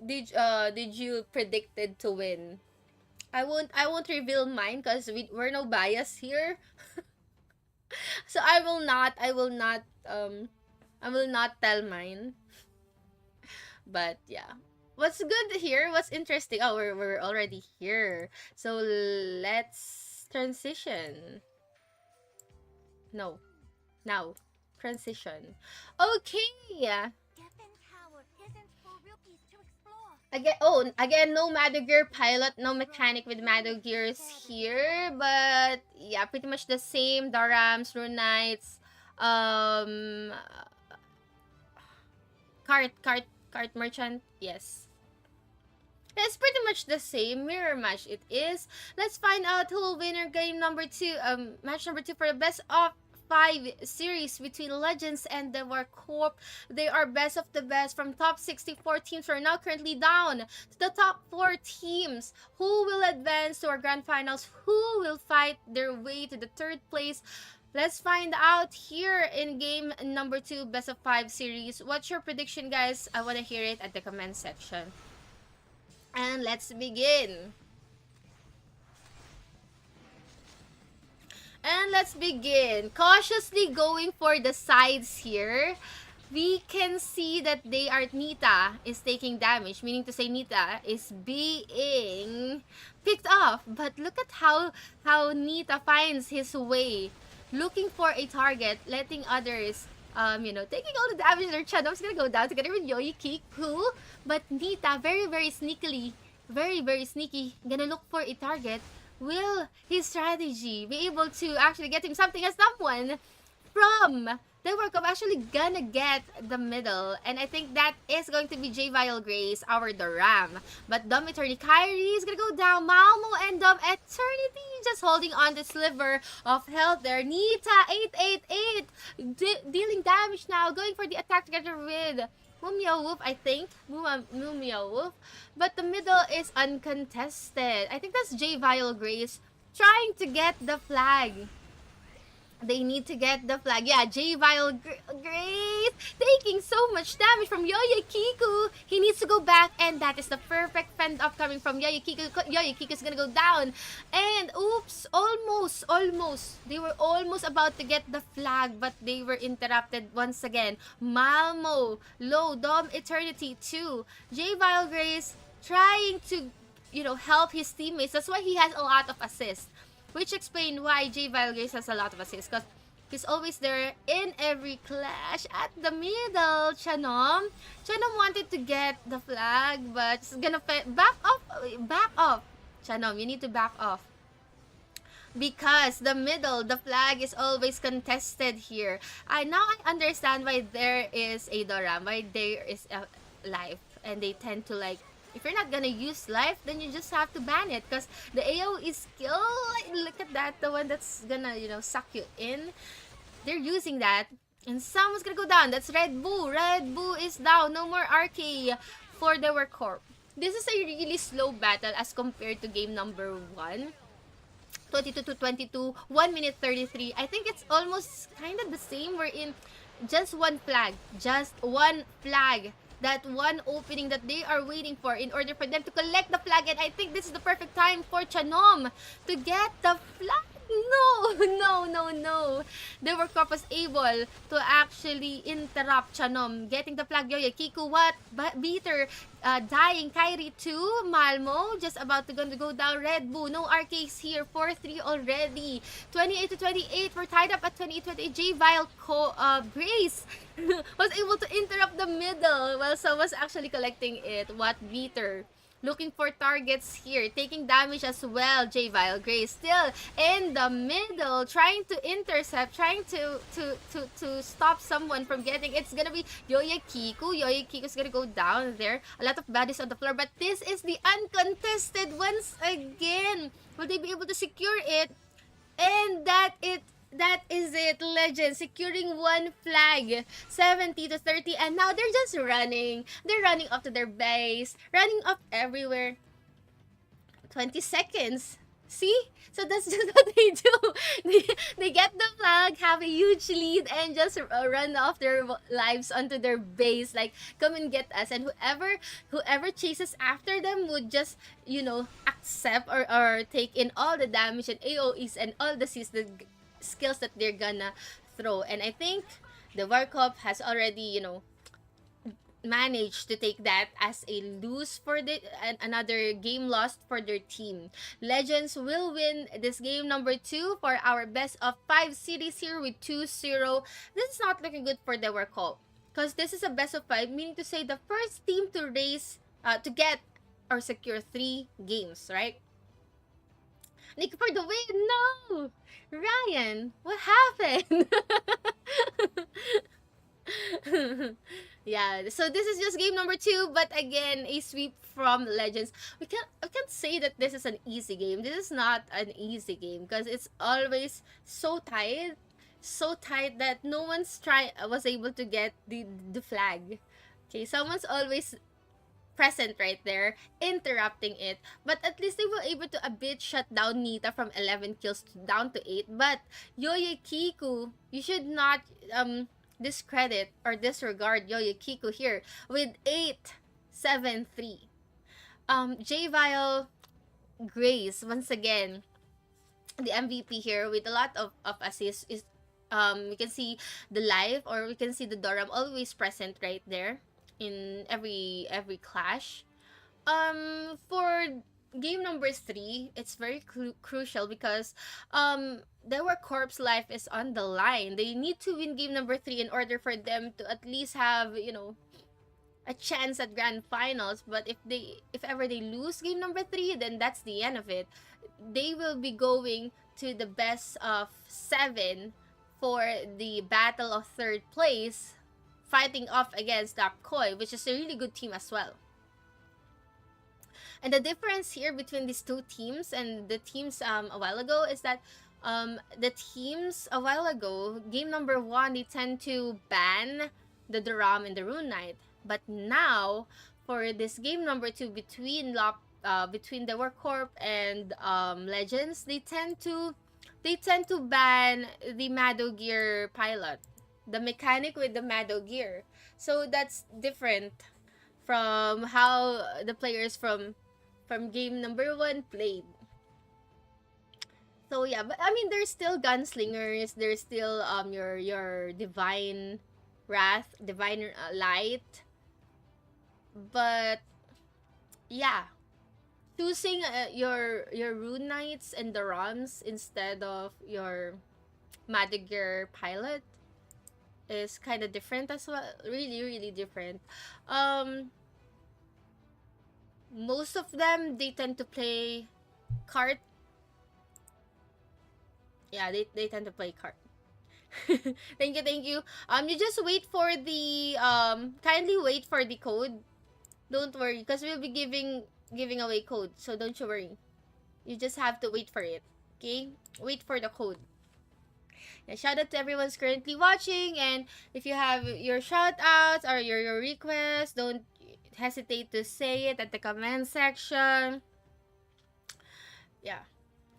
did you predicted to win I won't reveal mine because we're no bias here. So I will not tell mine. But yeah. What's good here? What's interesting? Oh, we're already here. So let's transition. No. Now. Transition. Okay. Again, no Gear pilot, no mechanic with Gears here, but yeah, pretty much the same. Darams, Rune Knights, cart merchant, yes. It's pretty much the same mirror match it is. Let's find out who will win our game number 2, match number 2 for the best of 5 series between Legends and DEWARKOP. They are best of the best from top 64 teams. We're now currently down to the top 4 teams. Who will advance to our grand finals? Who will fight their way to the 3rd place? Let's find out here in game number 2, best of 5 series. What's your prediction, guys? I want to hear it at the comment section. And let's begin. Cautiously going for the sides here. We can see that Nita is taking damage, meaning to say Nita is being picked off. But look at how Nita finds his way, looking for a target, letting others taking all the damage. Their Chanom's gonna go down together with Yoyikiku. But Nita, very, very sneakily, very, very sneaky, gonna look for a target. Will his strategy be able to actually get him something as someone from DEWARKOP actually gonna get the middle? And I think that is going to be J. Vile Grace, our Doram. But Dom Eternity Kyrie is gonna go down. Malmo and Dom Eternity just holding on the sliver of health there. Nita, 888, dealing damage now, going for the attack together with Mumia Wolf, I think. Mumia Wolf. But the middle is uncontested. I think that's J. Vile Grace trying to get the flag. They need to get the flag. Yeah, J. Vile Grace taking so much damage from Yoyikiku. He needs to go back, and that is the perfect fend off coming from Yoyikiku. Yoyikiku is gonna go down. And oops, almost. They were almost about to get the flag, but they were interrupted once again. Malmo, low, Dom Eternity 2. J. Vile Grace trying to, help his teammates. That's why he has a lot of assists. Which explains why J. Vile Grace has a lot of assists, because he's always there in every clash. At the middle, Chanom wanted to get the flag, but he's gonna back off. Chanom, you need to back off. Because the middle, the flag is always contested here. Now I understand why there is a Doram, why there is a life. And they tend to if you're not gonna use life, then you just have to ban it, because the AO is skill. Look at that, the one that's gonna, suck you in. They're using that. And someone's gonna go down. That's Red Boo. Red Boo is down. No more RK for DEWARKOP. This is a really slow battle as compared to game number 1. 22 to 22, 1 minute 33. I think it's almost kind of the same. We're in just one flag. That one opening that they are waiting for in order for them to collect the flag. And I think this is the perfect time for Chanom to get the flag. No. DEWARKOP was able to actually interrupt Chanom getting the flag. Yoyikiku, what? Beater, dying. Kyrie 2. Malmo, just about to go down. Red Boo, no RKs here. 4-3 already. 28 to 28. We're tied up at 28-28. J. Vile Grace was able to interrupt the middle while someone's actually collecting it. What? Beater. Looking for targets here, taking damage as well. J. Vile Grace still in the middle, trying to intercept, trying to stop someone from getting. It's gonna be Yoyikiku. Yoyikiku's gonna go down there. A lot of bodies on the floor, but this is the uncontested once again. Will they be able to secure it? And that is it. Legend securing one flag, 70 to 30, and now they're just running. They're running up to their base, running up everywhere. 20 seconds. See? So that's just what they do. They get the flag, have a huge lead, and just run off their lives onto their base. Like, come and get us. And whoever chases after them would just, accept or take in all the damage and AoEs and all the skills that they're gonna throw. And I think the DEWARKOP has already, managed to take that as a lose for another game lost for their team. Legends will win this game number 2 for our best of 5 series here with 2-0. This is not looking good for the DEWARKOP because this is a best of 5, meaning to say the first team to to get or secure 3 games, right? Nick for the win. No, Ryan, what happened? Yeah, so this is just game number 2, but again, a sweep from Legends. I can't say that this is an easy game. This is not an easy game because it's always so tight that no one's was able to get the flag. Okay, someone's always present right there, interrupting it. But at least they were able to a bit shut down Nita from 11 kills down to 8. But Yoyo Kiku, you should not discredit or disregard Yoyo Kiku here with 8-7-3. J-Vile Grace, once again, the MVP here with a lot of assists. Is we can see the live, or we can see the Doram always present right there in every clash. For game number 3, it's very crucial because DEWARKOP's life is on the line. They need to win game number 3 in order for them to at least have, a chance at grand finals. But if ever they lose game number 3, then that's the end of it. They will be going to the best of 7 for the battle of 3rd place, fighting off against Lapkoi, which is a really good team as well. And the difference here between these two teams and the teams a while ago is that the teams a while ago, game number 1, they tend to ban the Duram and the Rune Knight. But now, for this game number 2 between DEWARKOP and Legends, they tend to ban the Mado Gear pilot, the mechanic with the Mado Gear. So that's different from how the players from game number 1 played. So yeah, but I mean, there's still gunslingers, there's still your divine wrath, divine light. But yeah, choosing your Rune Knights and the Rams instead of your Madiger pilot is kind of different as well. Really different. Most of them, they tend to play cart. Yeah, they tend to play cart. Thank you. You just wait for the kindly wait for the code. Don't worry, because we'll be giving away code, so don't you worry. You just have to wait for it. Okay? Wait for the code. Now, shout out to everyone who's currently watching, and if you have your shout outs or your requests, don't hesitate to say it at the comment section. Yeah,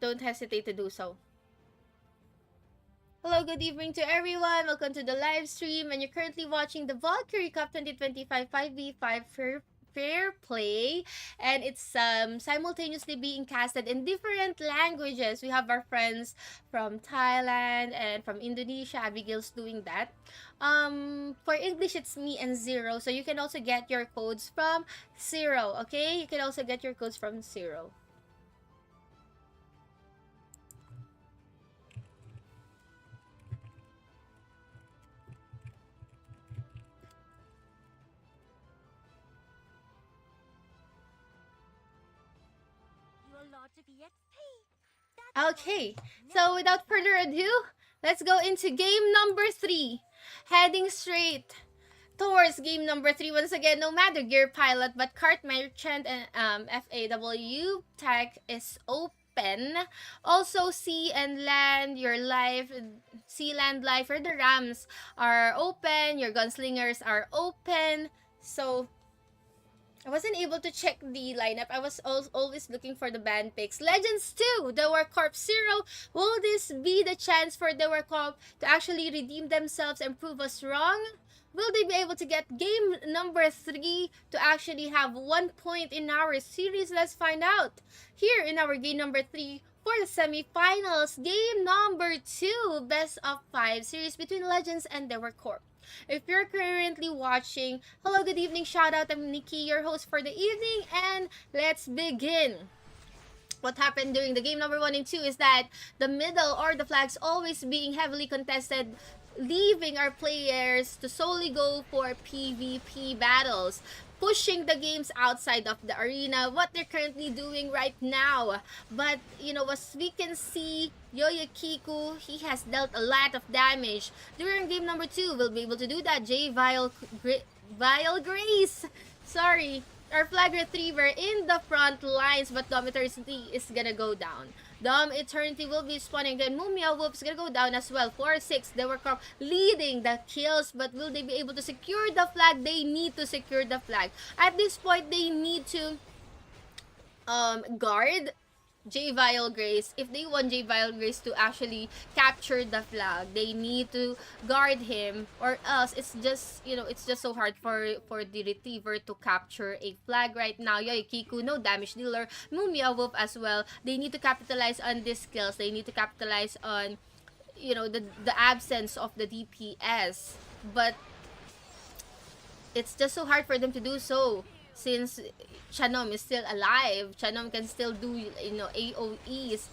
don't hesitate to do so. Hello, good evening to everyone. Welcome to the live stream, and you're currently watching the Valkyrie Cup 2025 5v5 Fair Play, and it's simultaneously being casted in different languages. We have our friends from Thailand and from Indonesia. Abigail's doing that. For English, it's me and Zero, so you can also get your codes from Zero. Okay, you can also get your codes from Zero. Okay, so without further ado, let's go into game number 3. Heading straight towards game number 3. Once again, no matter gear pilot, but cart merchant and FAW tag is open. Also, sea and land, your life, sea, land, life, or the rams are open. Your gunslingers are open. So I wasn't able to check the lineup. I was always looking for the band picks. Legends 2, DEWARKOP 0. Will this be the chance for DEWARKOP to actually redeem themselves and prove us wrong? Will they be able to get game number 3 to actually have 1 point in our series? Let's find out. Here in our game number 3 for the semifinals, game number 2, best of 5 series between Legends and DEWARKOP. If you're currently watching, hello, good evening, shout out, I'm Nikki, your host for the evening, and let's begin. What happened during the game number 1 and 2 is that the middle or the flags always being heavily contested, leaving our players to solely go for PvP battles, pushing the games outside of the arena, what they're currently doing right now. But, you know, as we can see, Yoyokiku, he has dealt a lot of damage. During game number 2, we'll be able to do that. Vile Grace, sorry, our flag retriever in the front lines, but Dom Eternity is gonna go down. Dom Eternity will be spawning, then Mumia Wolf's gonna go down as well. 4-6, DEWARKOP leading the kills, but will they be able to secure the flag? They need to secure the flag. At this point, they need to guard Vile Grace. If they want Vile Grace to actually capture the flag, they need to guard him, or else it's just, you know, it's just so hard for the retriever to capture a flag right now. Yoyokiku, no damage dealer. Mumia Wolf as well. They need to capitalize on these skills. They need to capitalize on, you know, the absence of the DPS. But it's just so hard for them to do so, since Chanom is still alive. Chanom can still do, you know, AoEs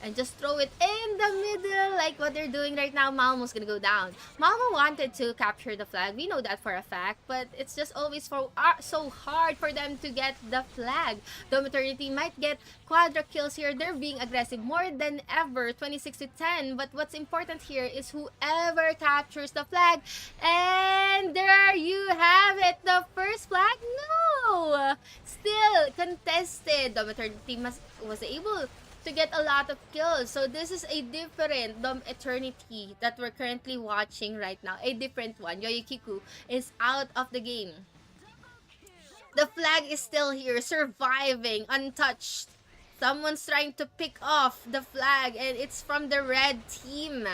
and just throw it in the middle like what they're doing right now. Malmo's gonna go down. Malmo wanted to capture the flag, we know that for a fact, but it's just always so hard for them to get the flag. Dom Eternity might get quadra kills here. They're being aggressive more than ever, 26-10, but what's important here is whoever captures the flag. And there you have it, the first flag. No, still contested. Dom Eternity was able to get a lot of kills. So this is a different Dom Eternity that we're currently watching right now. A different one. Yoyokiku is out of the game. The flag is still here, surviving, untouched. Someone's trying to pick off the flag, and it's from the red team.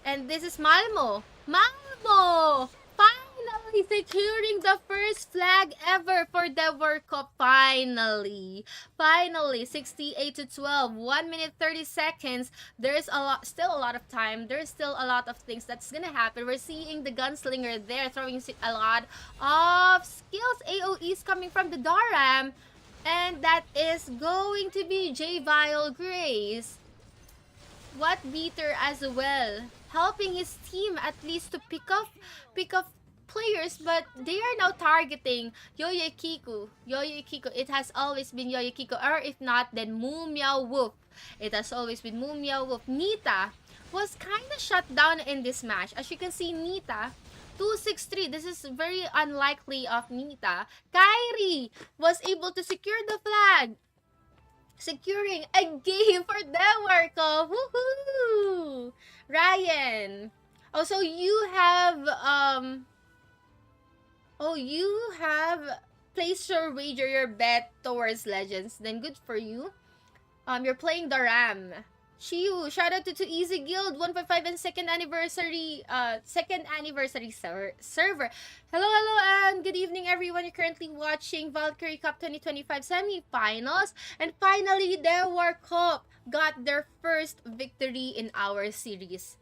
And this is Malmo. Malmo! Finally securing the first flag ever for DEWARKOP. Finally, 68-12, 1 minute 30 seconds. There's still a lot of time. There's still a lot of things that's gonna happen. We're seeing the gunslinger there throwing a lot of skills, AoEs coming from the Doram, and that is going to be Vile Grace. What beater as well, helping his team at least to pick up players, but they are now targeting Yoyokiku. It has always been Yoyokiku, or if not, then Mumia Wolf. It has always been Mumia Wolf. Nita was kind of shut down in this match. As you can see, Nita, 263. This is very unlikely of Nita. Kairi was able to secure the flag, securing a game for DEWARKOP. Woohoo! Ryan. Also, you have placed your wager, your bet towards Legends. Then good for you. You're playing the Ram. Shiyu, shout out to Easy Guild 155 and second anniversary server. Hello, and good evening everyone. You're currently watching Valkyrie Cup 2025 semifinals, and finally DEWARKOP got their first victory in our series.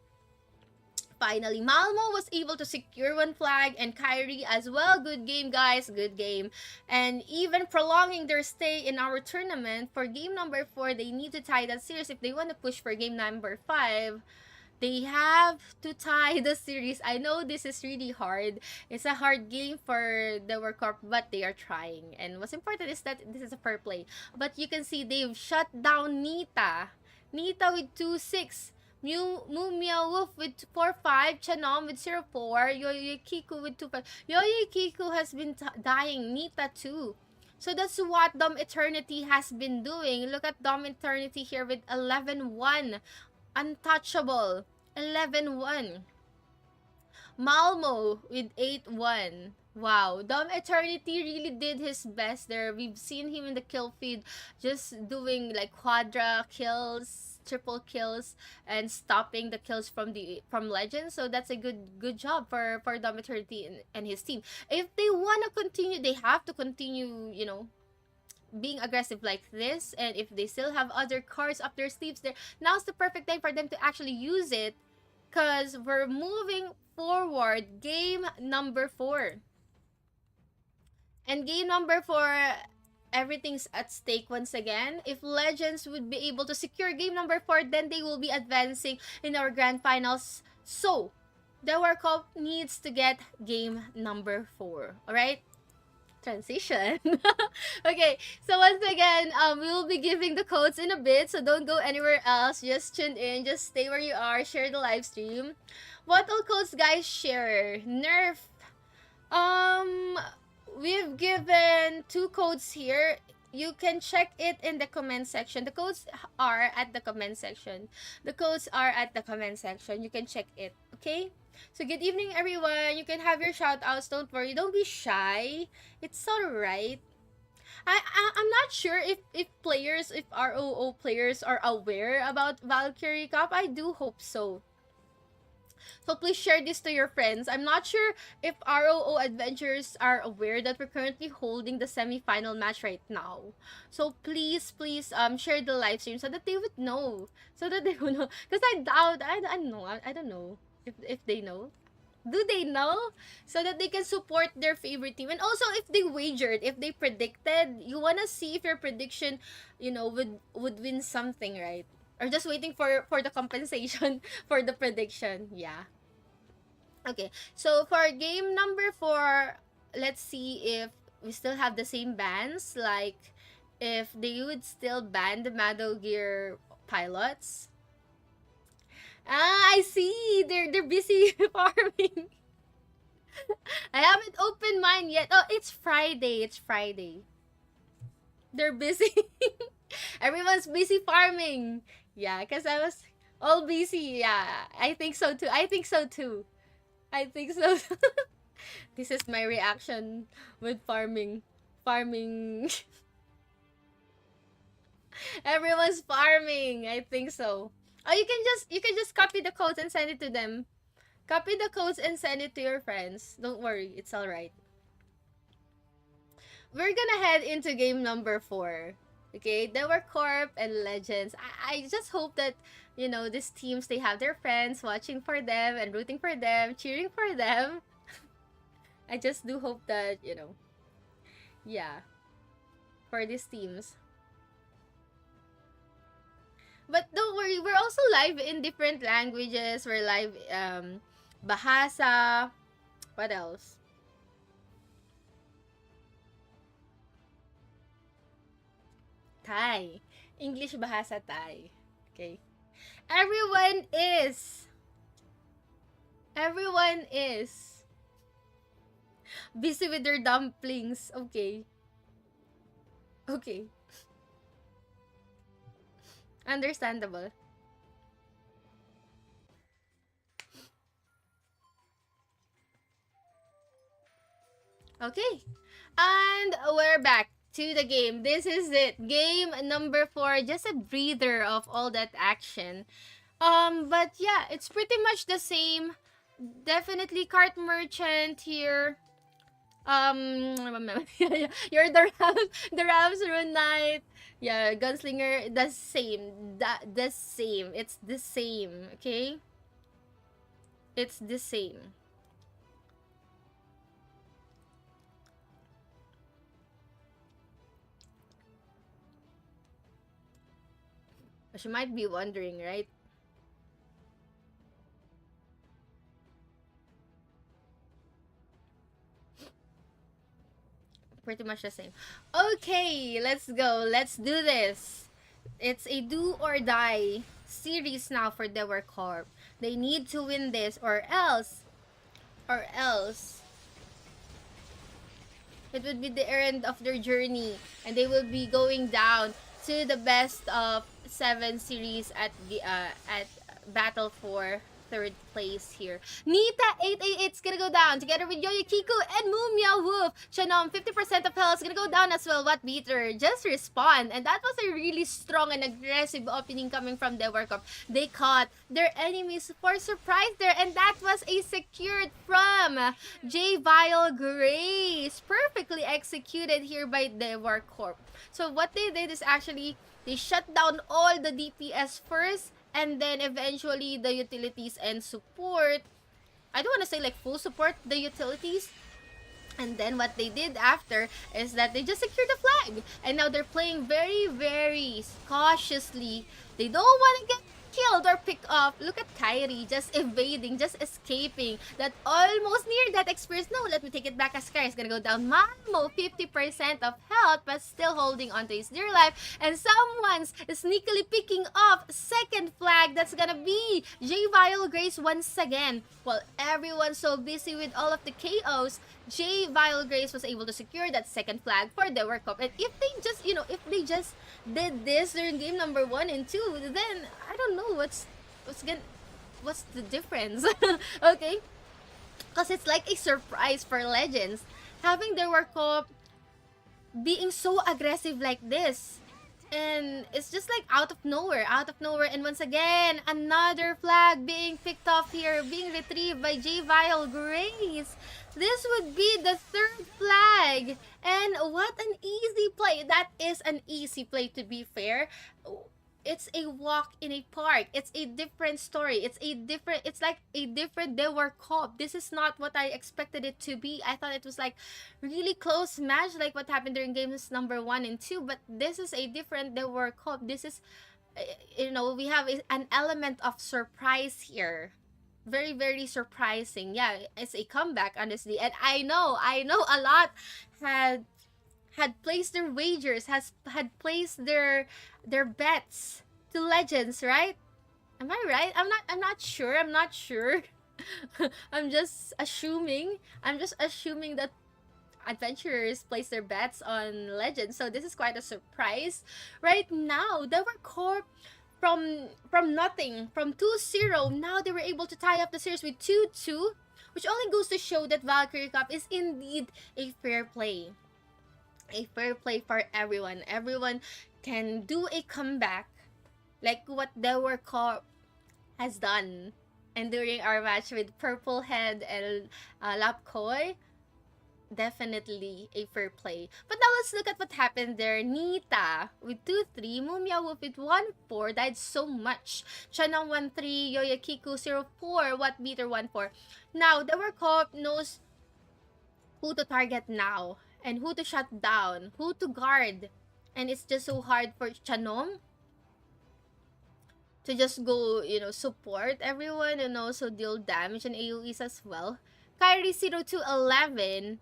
Finally, Malmo was able to secure one flag, and Kairi as well. Good game, guys. Good game. And even prolonging their stay in our tournament for game number 4, they need to tie that series. If they want to push for game number 5, they have to tie the series. I know this is really hard. It's a hard game for DEWARKOP, but they are trying. And what's important is that this is a fair play. But you can see they've shut down Nita. Nita with 2-6. Mumia Wolf with 4-5, Chanom with 0-4, Yoyokiku with 2-5. Yoyokiku has been dying, Nita too. So that's what Dom Eternity has been doing. Look at Dom Eternity here with 11-1. Untouchable. 11-1. Malmo with 8-1. Wow, Dom Eternity really did his best there. We've seen him in the kill feed just doing like quadra kills, triple kills, and stopping the kills from Legends. So that's a good job for Dom Eternity and his team. If they wanna continue, they have to continue, you know, being aggressive like this. And if they still have other cards up their sleeves there, now's the perfect time for them to actually use it, because we're moving forward. Game number 4. And game number 4, everything's at stake once again. If Legends would be able to secure game number 4, then they will be advancing in our grand finals. So, DEWARKOP needs to get game number 4. Alright? Transition. Okay, so once again, we will be giving the codes in a bit, so don't go anywhere else. Just tune in, just stay where you are, share the live stream. What all codes, guys, share? Nerf. We've given 2 codes here. You can check it in the comment section. The codes are at the comment section. The codes are at the comment section. You can check it, okay? So good evening, everyone. You can have your shout outs. Don't worry. Don't be shy. It's alright. I'm not sure if ROO players are aware about Valkyrie Cup. I do hope so. So please share this to your friends. I'm not sure if ROO adventurers are aware that we're currently holding the semi-final match right now. So please share the live stream so that they would know. So that they would know. Because I doubt, I don't know if they know. Do they know? So that they can support their favorite team. And also, if they wagered, if they predicted, you wanna see if your prediction, you know, would win something, right? Or just waiting for the compensation for the prediction. Yeah. Okay. So for game number 4, let's see if we still have the same bans. Like, if they would still ban the Mado Gear pilots. I see. They're busy farming. I haven't opened mine yet. Oh, it's Friday. It's Friday. They're busy. Everyone's busy farming. Yeah, because I was all busy. Yeah, I think so too. I think so too. This is my reaction with farming. Everyone's farming. I think so. Oh, you can just copy the codes and send it to them. Copy the codes and send it to your friends. Don't worry, it's all right. We're gonna head into game number 4. Okay, DEWARKOP and Legends. I just hope that, you know, these teams, they have their friends watching for them and rooting for them, cheering for them. I just do hope that, you know, yeah, for these teams. But don't worry, we're also live in different languages. We're live, Bahasa. What else? Thai. English, Bahasa, Thai. Okay. Everyone is busy with their dumplings. Okay. Okay. Understandable. Okay. And we're back to the game. This is it. Game number 4. Just a breather of all that action. But yeah, it's pretty much the same. Definitely cart merchant here. You're the Rams Rune Knight. Yeah, Gunslinger, the same. The same. It's the same, okay? It's the same. But you might be wondering, right? Pretty much the same. Okay, let's go. Let's do this. It's a do or die series now for DEWARKOP. They need to win this or else it would be the end of their journey and they will be going down to the best of 7 series at the at Battle for third place here. Nita 888 is gonna go down together with Yoyo Kiku and Mumia Wolf. Chanom 50% of health is gonna go down as well. What beater? Just respond. And that was a really strong and aggressive opening coming from DEWARKOP. They caught their enemies for surprise there, and that was a secured from J Vile Grace. Perfectly executed here by DEWARKOP. So what they did is actually they shut down all the DPS first, and then eventually the utilities and support. I don't want to say like full support the utilities. And then what they did after is that they just secured the flag. And now they're playing very, very cautiously. They don't want to get killed or picked off. Look at Kyrie just evading, just escaping. That almost near that experience. No, let me take it back as Kyrie is gonna go down. Malmo, 50% of health, but still holding on to his dear life. And someone's sneakily picking off second flag. That's gonna be J Vile Grace once again. While everyone's so busy with all of the KOs, J Vile Grace was able to secure that second flag for the World Cup. And if they just, if they just did this during game number 1 and 2, then I don't know what's the difference. Okay, because it's like a surprise for Legends having their World Cup being so aggressive like this. And it's just like out of nowhere. And once again, another flag being picked off here, being retrieved by J Vile Grace. This would be the third flag. And what an easy play. That is an easy play, to be fair. It's a walk in a park. It's a different story. It's like a different DEWARKOP. This is not what I expected it to be. I thought it was like really close match, like what happened during games number 1 and 2. But this is a different DEWARKOP. This is, we have an element of surprise here. Very, very surprising. Yeah, it's a comeback, honestly. And I know a lot had placed their wagers, had placed their bets to Legends, right? Am I right? I'm not sure. I'm just assuming that adventurers place their bets on Legends. So this is quite a surprise. Right now, DEWARKOP from nothing, from 2-0, now they were able to tie up the series with 2-2, which only goes to show that Valkyrie Cup is indeed a fair play. A fair play for everyone. Everyone can do a comeback like what DEWARKOP has done. And during our match with Purplehead and Lapkoi, definitely a fair play. But now let's look at what happened there. Nita with 2-3, Mumia Wolf with 1-4, died so much. Chanong 1-3, Yoyo Kiku 0-4, What Beater 1-4. Now, DEWARKOP knows who to target now, and who to shut down, who to guard. And it's just so hard for Chanong to just go, support everyone and also deal damage and AoEs as well. Kyrie 0-11.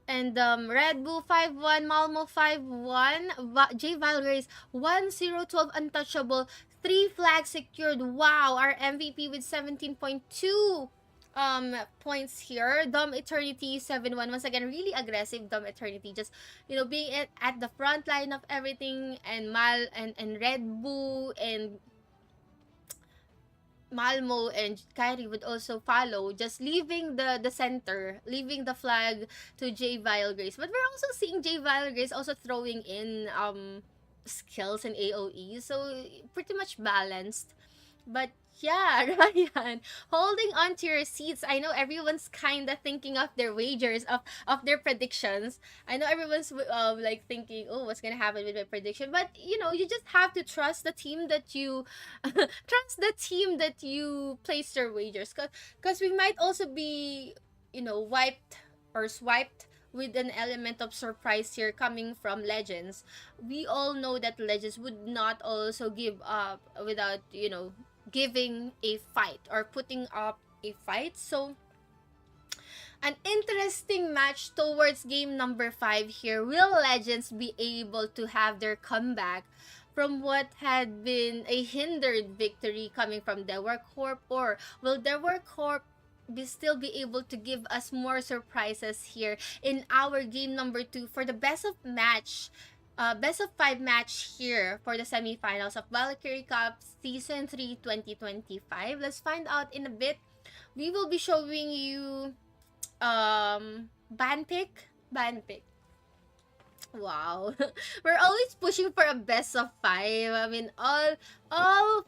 And Red Bull 5-1, Malmo 5-1, J Vile Grace 1-0-12, untouchable, 3 flags secured. Wow, our MVP with 17.2 points here. Dom Eternity 7-1, once again really aggressive. Dom Eternity just being at the front line of everything, and Red Bull and Malmo and Kyrie would also follow, just leaving the center, leaving the flag to J Vile Grace. But we're also seeing J Vile Grace also throwing in skills and AoE, so pretty much balanced. But yeah, Ryan, holding on to your seats. I know everyone's kind of thinking of their wagers, of their predictions. I know everyone's like thinking, oh, what's gonna happen with my prediction? But you just have to trust the team that you place your wagers, because we might also be wiped or swiped with an element of surprise here coming from Legends. We all know that Legends would not also give up without giving a fight or putting up a fight. So an interesting match towards game number 5 here. Will Legends be able to have their comeback from what had been a hindered victory coming from DEWARKOP, or will DEWARKOP still be able to give us more surprises here in our game number 2 for the best of match best of 5 match here for the semifinals of Valkyrie Cup Season 3 2025. Let's find out in a bit. We will be showing you ban pick. Wow. We're always pushing for a best of 5. I mean, all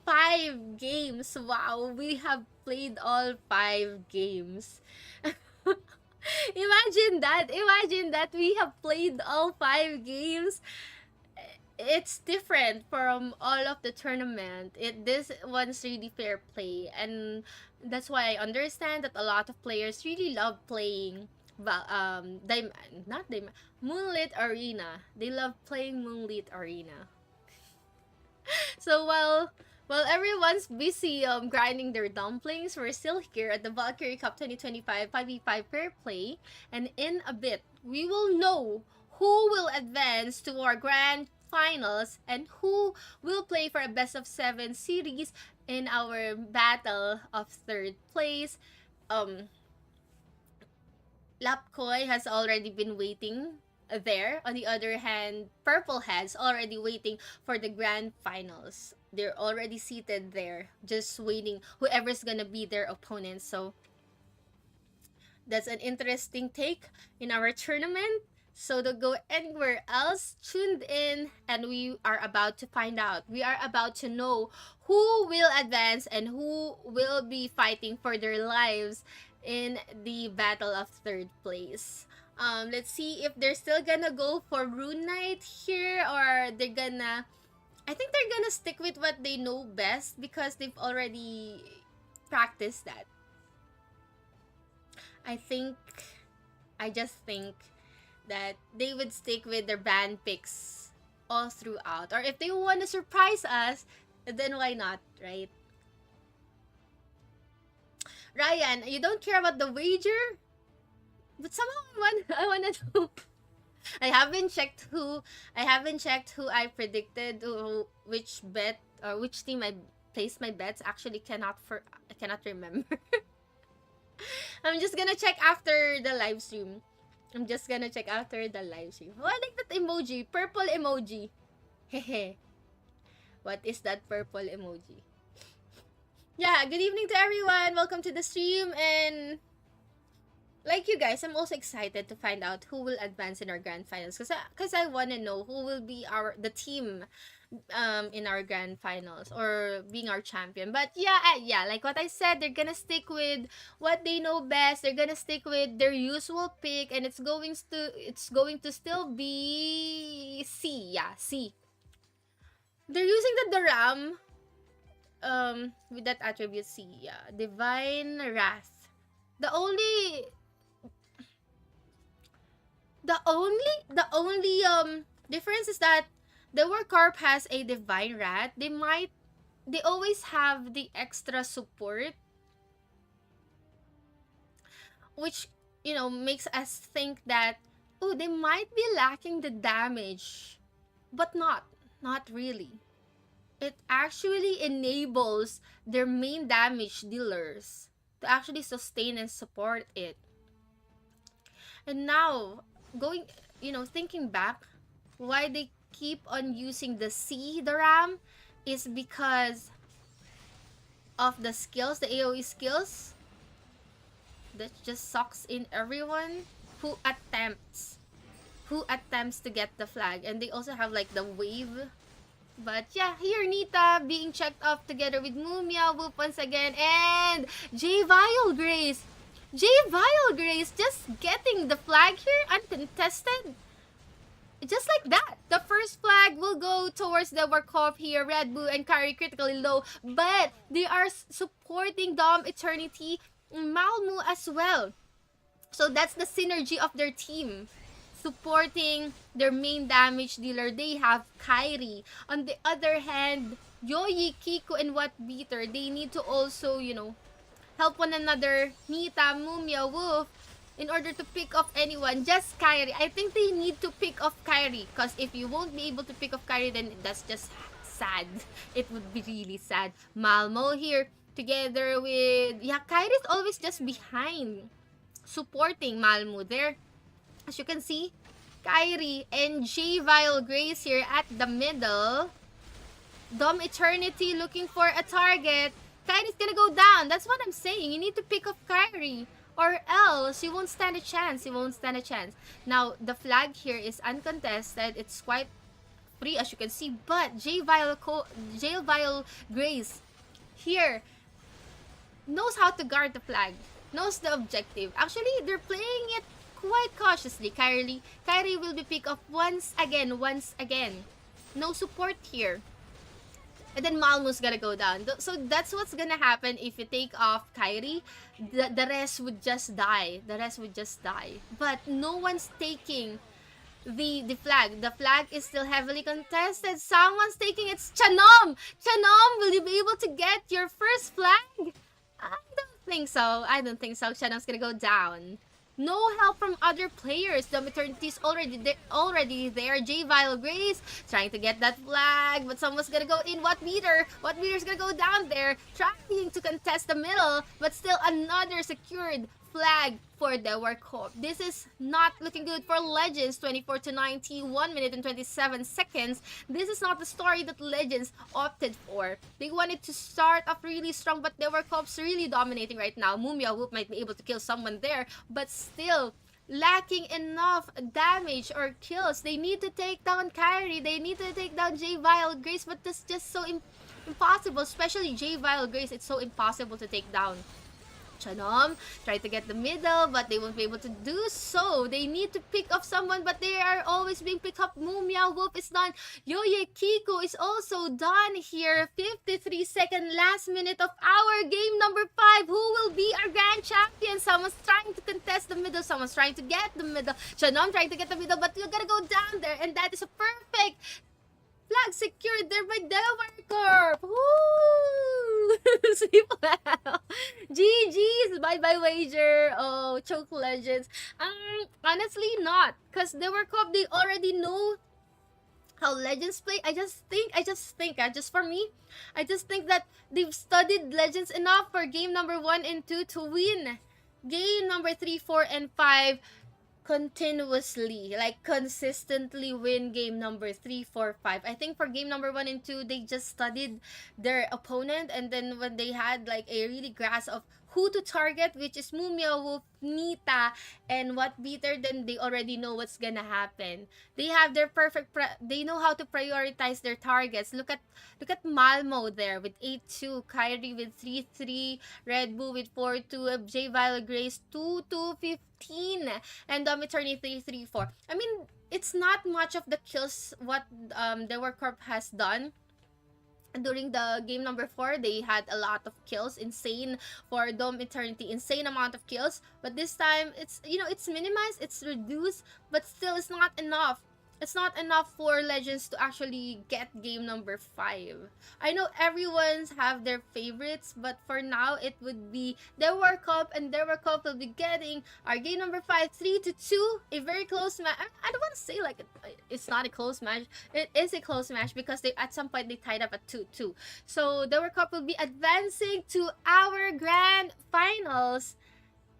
5 games. Wow, we have played all 5 games. Imagine that we have played all 5 games. It's different from all of the tournament. This one's really fair play, and that's why I understand that a lot of players really love playing Moonlit Arena. They love playing Moonlit Arena. So while everyone's busy grinding their dumplings, we're still here at the Valkyrie Cup 2025 5v5 fair play, and in a bit we will know who will advance to our grand finals and who will play for a best of 7 series in our battle of third place. Lapkoi has already been waiting there. On the other hand, Purplehead's already waiting for the grand finals. They're already seated there, just waiting whoever's gonna be their opponent. So that's an interesting take in our tournament. So don't go anywhere else. Tuned in, and we are about to find out. We are about to know who will advance and who will be fighting for their lives in the battle of third place. Let's see if they're still gonna go for Rune Knight here, or they're gonna... I think they're gonna stick with what they know best because they've already practiced that. I just think that they would stick with their band picks all throughout. Or if they want to surprise us, then why not, right? Ryan, you don't care about the wager? But somehow I wanna know. I haven't checked who I predicted, which bet or which team I placed my bets. Actually, I cannot remember. I'm just gonna check after the live stream. Oh, I like that emoji. Purple emoji. Hehe. What is that purple emoji? Yeah, good evening to everyone. Welcome to the stream, and like you guys, I'm also excited to find out who will advance in our grand finals, because I want to know who will be the team in our grand finals or being our champion. But yeah, like what I said, they're gonna stick with what they know best. They're gonna stick with their usual pick, and it's going to still be C. Yeah, C. They're using the Ram with that attribute C. Yeah, Divine Wrath. The only difference is that DEWARKOP has a Divine Wrath. They always have the extra support, which, you know, makes us think that, oh, they might be lacking the damage, but not really. It actually enables their main damage dealers to actually sustain and support it. And now, thinking back, why they keep on using the Ram is because of the skills, the AoE skills that just sucks in everyone who attempts to get the flag. And they also have like the wave. But yeah, here Nita being checked off together with Mumia, Whoop once again, and J Vile Grace just getting the flag here uncontested. Just like that, the first flag will go towards the DEWARKOP here. Red, Blue, and Kari critically low, but they are supporting Dom Eternity, Malmu as well. So that's the synergy of their team, supporting their main damage dealer. They have Kairi. On the other hand, Yoyi, Kiku, and Whatbeater, they need to also, help one another. Nita, Mumia, Wolf, in order to pick off anyone. Just Kairi. I think they need to pick off Kairi, because if you won't be able to pick off Kairi, then that's just sad. It would be really sad. Malmo here together with... Yeah, Kairi's always just behind, supporting Malmo there. As you can see, Kyrie and J Vile Grace here at the middle. Dom Eternity looking for a target. Kyrie's gonna go down. That's what I'm saying. You need to pick up Kyrie, or else you won't stand a chance. You won't stand a chance. Now, the flag here is uncontested. It's quite free, as you can see. But J Vile Grace here knows how to guard the flag. Knows the objective. Actually, they're playing it quite cautiously. Kyrie will be picked up once again. No support here. And then Malmo's gonna go down. So that's what's gonna happen if you take off Kyrie. The rest would just die. But no one's taking the flag. The flag is still heavily contested. Someone's taking it. It's Chanom! Chanom, will you be able to get your first flag? I don't think so. Chanom's gonna go down. No help from other players. The Eternity's already there. J Vile Grace trying to get that flag, but someone's gonna go in. What meter's gonna go down there, trying to contest the middle, but still another secured flag for DEWARKOP. This is not looking good for Legends. 24 to 90, 1 minute and 27 seconds. This is not the story that Legends opted for. They wanted to start off really strong, but DEWARKOP's really dominating right now. Mumia Whoop might be able to kill someone there, but still lacking enough damage or kills. They need to take down Kyrie. They need to take down J Vile Grace, but that's just so impossible. Especially J Vile Grace, it's so impossible to take down. Chanom tried to get the middle, but they won't be able to do so. They need to pick up someone, but they are always being picked up. Mumia Wolf is done. Yoye Kiko is also done here. 53-second last minute of our game number 5. Who will be our grand champion? Someone's trying to contest the middle. Someone's trying to get the middle. Chanom trying to get the middle, but you're gonna go down there, and that is a perfect flag secured there by DEWARKOP. Woo! Simple. GG's. Bye-bye wager. Oh, choke Legends. Honestly not. Because DEWARKOP, they already know how Legends play. I just think, for me, I just think that they've studied Legends enough for game number 1 and 2 to win game number 3, 4, and 5 continuously, like consistently win game number 3, 4, 5. I think for game number 1 and 2, they just studied their opponent, and then when they had like a really grasp of who to target, which is Mumia Wolf, Nita, and what beater, then they already know what's gonna happen. They have their they know how to prioritize their targets. Look at Malmo there with 8-2, Kyrie with 3-3, Red Bull with 4-2, J Violet Grace 2-15, and Eternity 3-3-4. I mean, it's not much of the kills what DEWARKOP has done. During the game number 4, they had a lot of kills, insane for Dome Eternity, insane amount of kills. But this time, it's, you know, it's minimized, it's reduced, but still, it's not enough. It's not enough for Legends to actually get game number 5. I know everyone's have their favorites, but for now, it would be DEWARKOP, and DEWARKOP will be getting our game number 5, 3-2, a very close match. I don't want to say like it's not a close match. It is a close match because they at some point they tied up at 2-2. So DEWARKOP will be advancing to our grand finals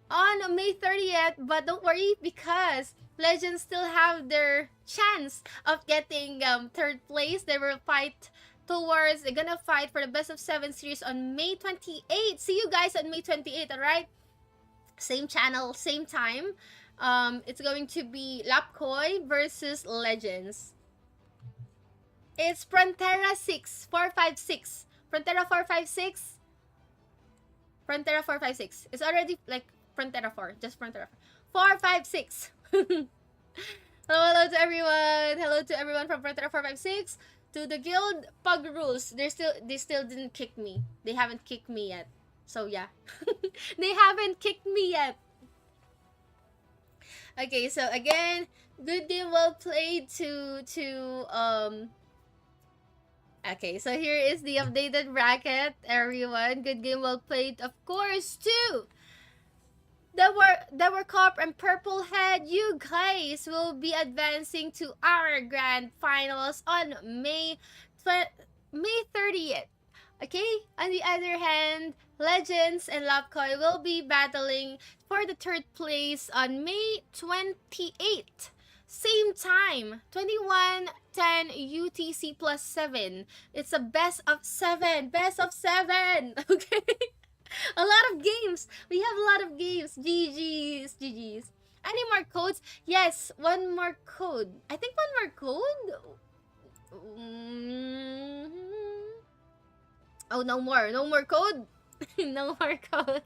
on May 30th, but don't worry because Legends still have their chance of getting 3rd place. They will fight towards, they're gonna fight for the best of 7 series on May 28th. See you guys on May 28th, alright? Same channel, same time. It's going to be Lapkoi versus Legends. It's Prontera-6, 456. Prontera-456. Prontera-456. It's already like Prontera-4, just Prontera-4. 456. Hello to everyone. Hello to everyone from Prontera-456. To the guild Pug Rules. They still didn't kick me. They haven't kicked me yet. So yeah. They haven't kicked me yet. Okay, so again, good game, well played Okay, so here is the updated bracket, everyone. Good game, well played, of course, too. DEWARKOP and Purplehead, you guys will be advancing to our grand finals on May 30th. Okay? On the other hand, Legends and Lapkoi will be battling for the 3rd place on May 28th. Same time, 21:10 UTC plus 7. It's a best of 7. Best of 7. Okay. A lot of games. We have a lot of games. GG's. GG's. Any more codes? Yes, one more code. I think one more code? Oh, no more. No more code. No more code.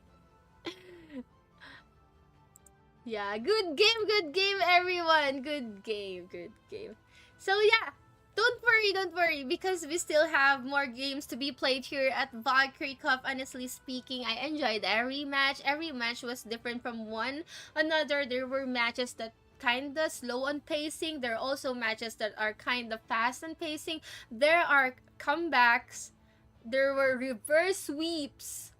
Yeah, good game, everyone. Good game. So yeah, don't worry, because we still have more games to be played here at Valkyrie Cup. Honestly speaking, I enjoyed every match. Every match was different from one another. There were matches that kinda slow on pacing. There are also matches that are kinda fast on pacing. There are comebacks. There were reverse sweeps.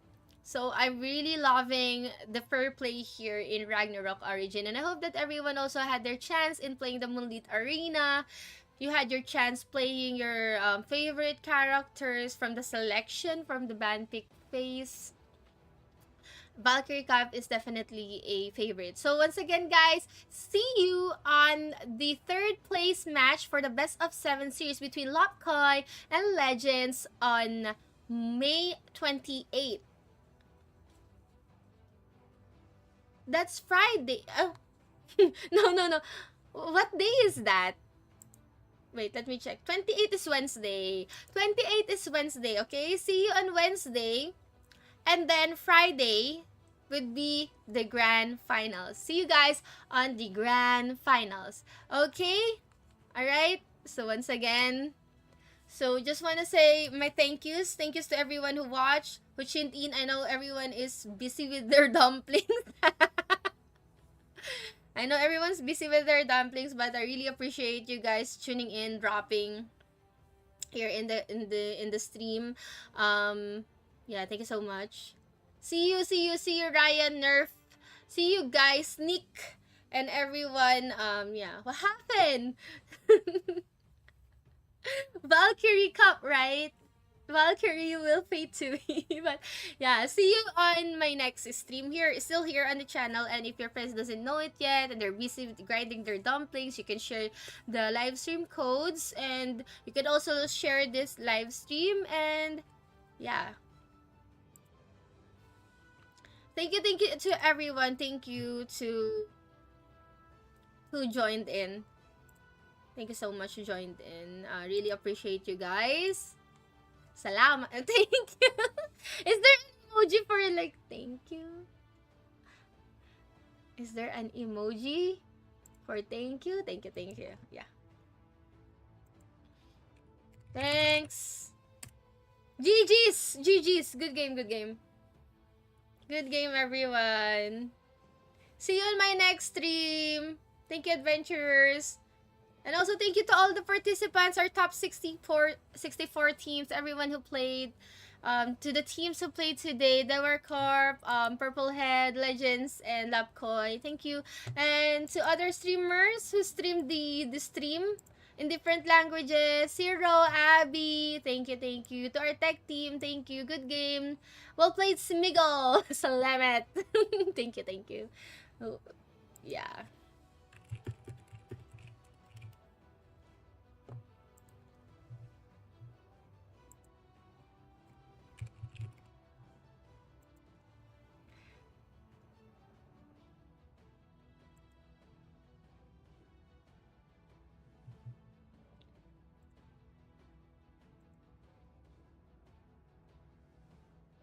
So I'm really loving the fair play here in Ragnarok Origin. And I hope that everyone also had their chance in playing the Moonlit Arena. You had your chance playing your favorite characters from the selection, from the band pick phase. Valkyrie Cup is definitely a favorite. So once again, guys, see you on the third place match for the best of 7 series between Lopkoi and Legends on May 28th. That's Friday. Oh. No. What day is that? Wait, let me check. 28 is Wednesday. 28 is Wednesday, okay? See you on Wednesday. And then Friday would be the grand finals. See you guys on the grand finals. Okay? Alright? So once again, so just want to say my thank yous. Thank yous to everyone who watched, who tuned in. I know everyone is busy with their dumplings. I know everyone's busy with their dumplings, but I really appreciate you guys tuning in, dropping here in the stream. Yeah, thank you so much. See you, Ryan, Nerf. See you guys, Nick, and everyone. Yeah, what happened? Valkyrie Cup, right? Valkyrie will fade to me. But yeah, see you on my next stream here. Still here on the channel. And if your friends doesn't know it yet and they're busy with grinding their dumplings, you can share the live stream codes. And you can also share this live stream. And yeah. Thank you to everyone. Thank you to who joined in. Thank you so much who joined in. Really appreciate you guys. Salamat. Thank you. Is there an emoji for like thank you? Is there an emoji for thank you? Thank you. Yeah. Thanks. GG's. Good game. Good game, everyone. See you on my next stream. Thank you, adventurers. And also thank you to all the participants, our top 64 teams, everyone who played, to the teams who played today, DEWARKOP, Purplehead, Legends, and Lapkoi. Thank you. And to other streamers who streamed the stream in different languages, Zero, Abby, thank you. To our tech team, thank you. Good game. Well played, Smiggle. Salamat. Thank you. Oh, yeah.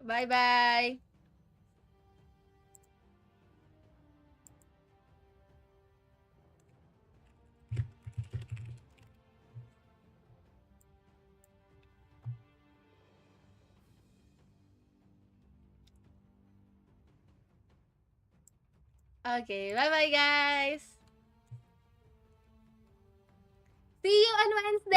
Bye-bye. Okay, bye-bye, guys. See you on Wednesday.